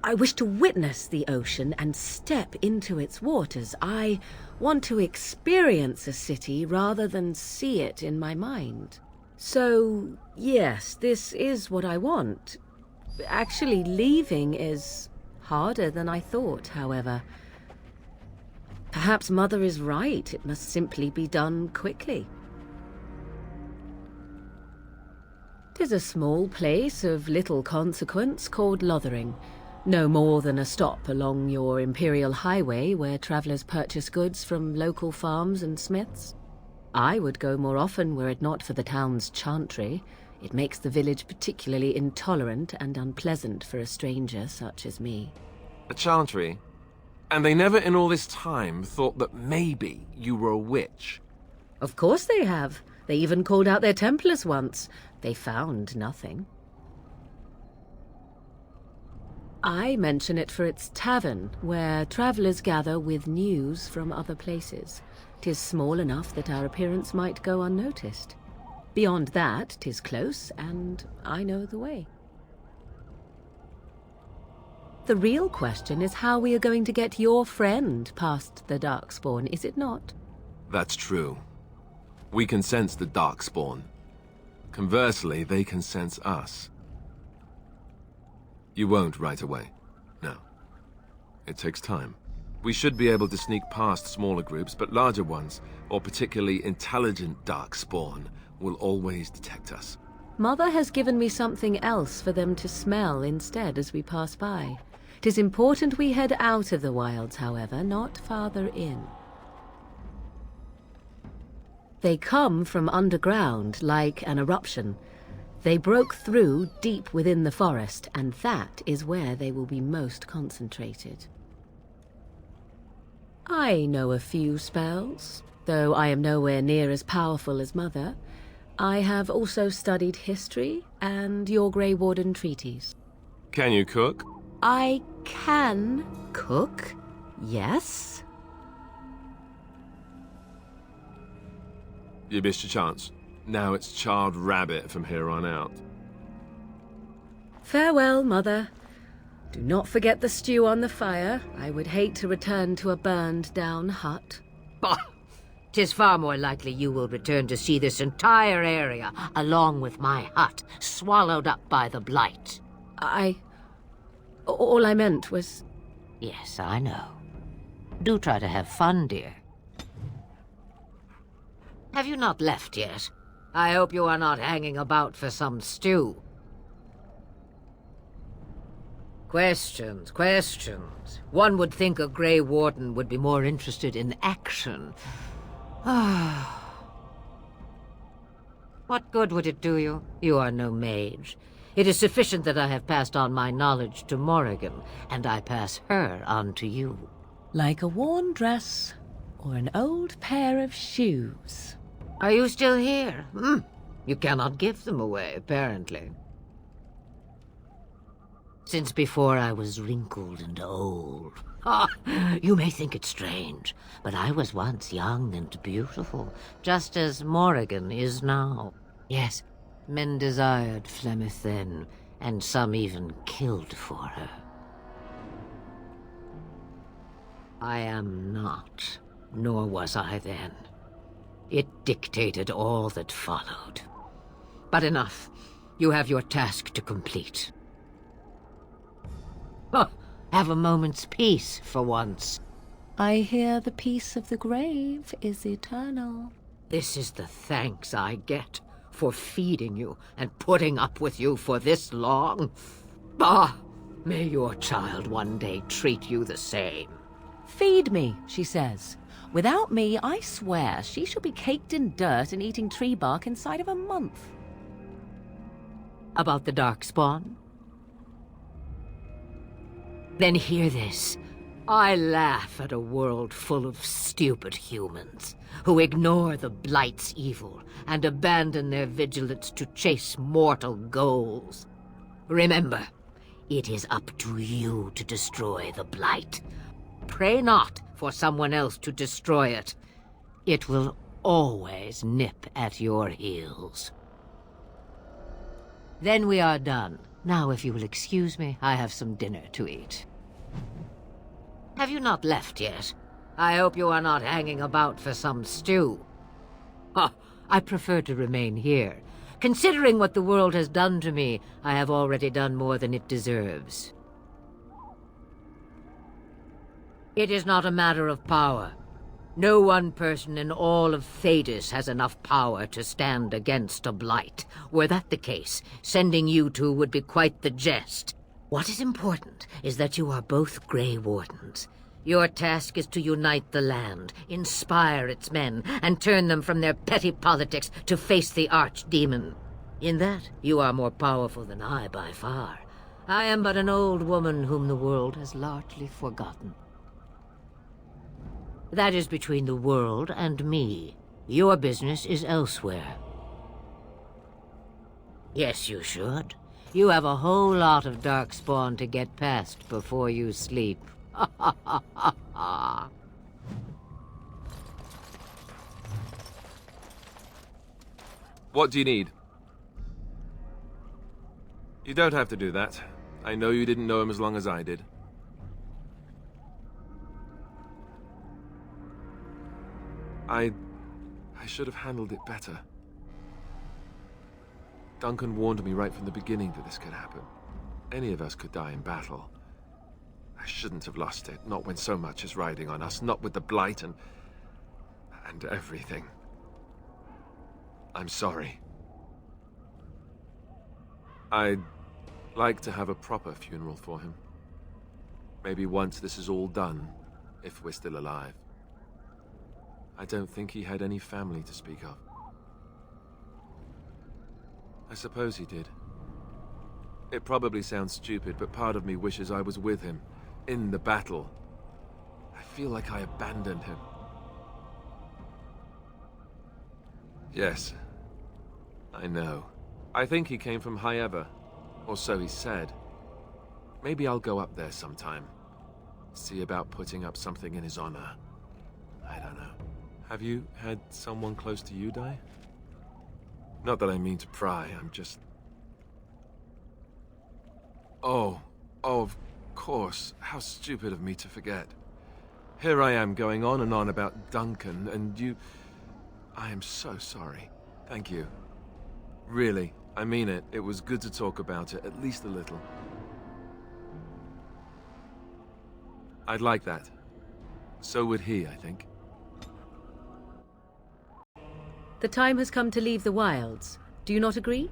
I wish to witness the ocean and step into its waters. I want to experience a city rather than see it in my mind. So, yes, this is what I want. Actually, leaving is harder than I thought, however. Perhaps Mother is right. It must simply be done quickly. 'Tis a small place of little consequence called Lothering. No more than a stop along your Imperial Highway where travelers purchase goods from local farms and smiths. I would go more often were it not for the town's chantry. It makes the village particularly intolerant and unpleasant for a stranger such as me. A chantry? And they never in all this time thought that maybe you were a witch? Of course they have. They even called out their Templars once. They found nothing. I mention it for its tavern, where travelers gather with news from other places. 'Tis small enough that our appearance might go unnoticed. Beyond that, 'tis close, and I know the way. The real question is how we are going to get your friend past the Darkspawn, is it not? That's true. We can sense the Darkspawn. Conversely, they can sense us. You won't right away. No. It takes time. We should be able to sneak past smaller groups, but larger ones, or particularly intelligent Darkspawn, will always detect us. Mother has given me something else for them to smell instead as we pass by. 'Tis important we head out of the wilds, however, not farther in. They come from underground, like an eruption. They broke through deep within the forest, and that is where they will be most concentrated. I know a few spells, though I am nowhere near as powerful as Mother. I have also studied history and your Grey Warden treaties. Can you cook? I can cook, yes. You missed your chance. Now it's charred rabbit from here on out. Farewell, Mother. Do not forget the stew on the fire. I would hate to return to a burned-down hut. Bah! 'Tis far more likely you will return to see this entire area, along with my hut, swallowed up by the blight. All I meant was... Yes, I know. Do try to have fun, dear. Have you not left yet? I hope you are not hanging about for some stew. Questions, questions. One would think a Grey Warden would be more interested in action. What good would it do you? You are no mage. It is sufficient that I have passed on my knowledge to Morrigan, and I pass her on to you. Like a worn dress or an old pair of shoes. Are you still here? You cannot give them away, apparently. Since before I was wrinkled and old. You may think it strange, but I was once young and beautiful, just as Morrigan is now. Yes, men desired Flemeth then, and some even killed for her. I am not, nor was I then. It dictated all that followed. But enough. You have your task to complete. Have a moment's peace for once. I hear the peace of the grave is eternal. This is the thanks I get for feeding you and putting up with you for this long. Bah! May your child one day treat you the same. Feed me, she says. Without me, I swear, she shall be caked in dirt and eating tree bark inside of a month. About the Darkspawn? Then hear this. I laugh at a world full of stupid humans who ignore the Blight's evil and abandon their vigilance to chase mortal goals. Remember, it is up to you to destroy the Blight. Pray not for someone else to destroy it. It will always nip at your heels. Then we are done. Now, if you will excuse me, I have some dinner to eat. Have you not left yet? I hope you are not hanging about for some stew. I prefer to remain here. Considering what the world has done to me, I have already done more than it deserves. It is not a matter of power. No one person in all of Thedas has enough power to stand against a Blight. Were that the case, sending you two would be quite the jest. What is important is that you are both Grey Wardens. Your task is to unite the land, inspire its men, and turn them from their petty politics to face the Archdemon. In that, you are more powerful than I by far. I am but an old woman whom the world has largely forgotten. That is between the world and me. Your business is elsewhere. Yes, you should. You have a whole lot of Darkspawn to get past before you sleep. What do you need? You don't have to do that. I know you didn't know him as long as I did. I should have handled it better. Duncan warned me right from the beginning that this could happen. Any of us could die in battle. I shouldn't have lost it, not when so much is riding on us, not with the Blight and everything. I'm sorry. I'd like to have a proper funeral for him. Maybe once this is all done, if we're still alive. I don't think he had any family to speak of. I suppose he did. It probably sounds stupid, but part of me wishes I was with him, in the battle. I feel like I abandoned him. Yes, I know. I think he came from High-Ever, or so he said. Maybe I'll go up there sometime. See about putting up something in his honor. I don't know. Have you had someone close to you die? Not that I mean to pry, I'm just... Oh, of course. How stupid of me to forget. Here I am going on and on about Duncan, and you... I am so sorry. Thank you. Really, I mean it. It was good to talk about it, at least a little. I'd like that. So would he, I think. The time has come to leave the wilds. Do you not agree?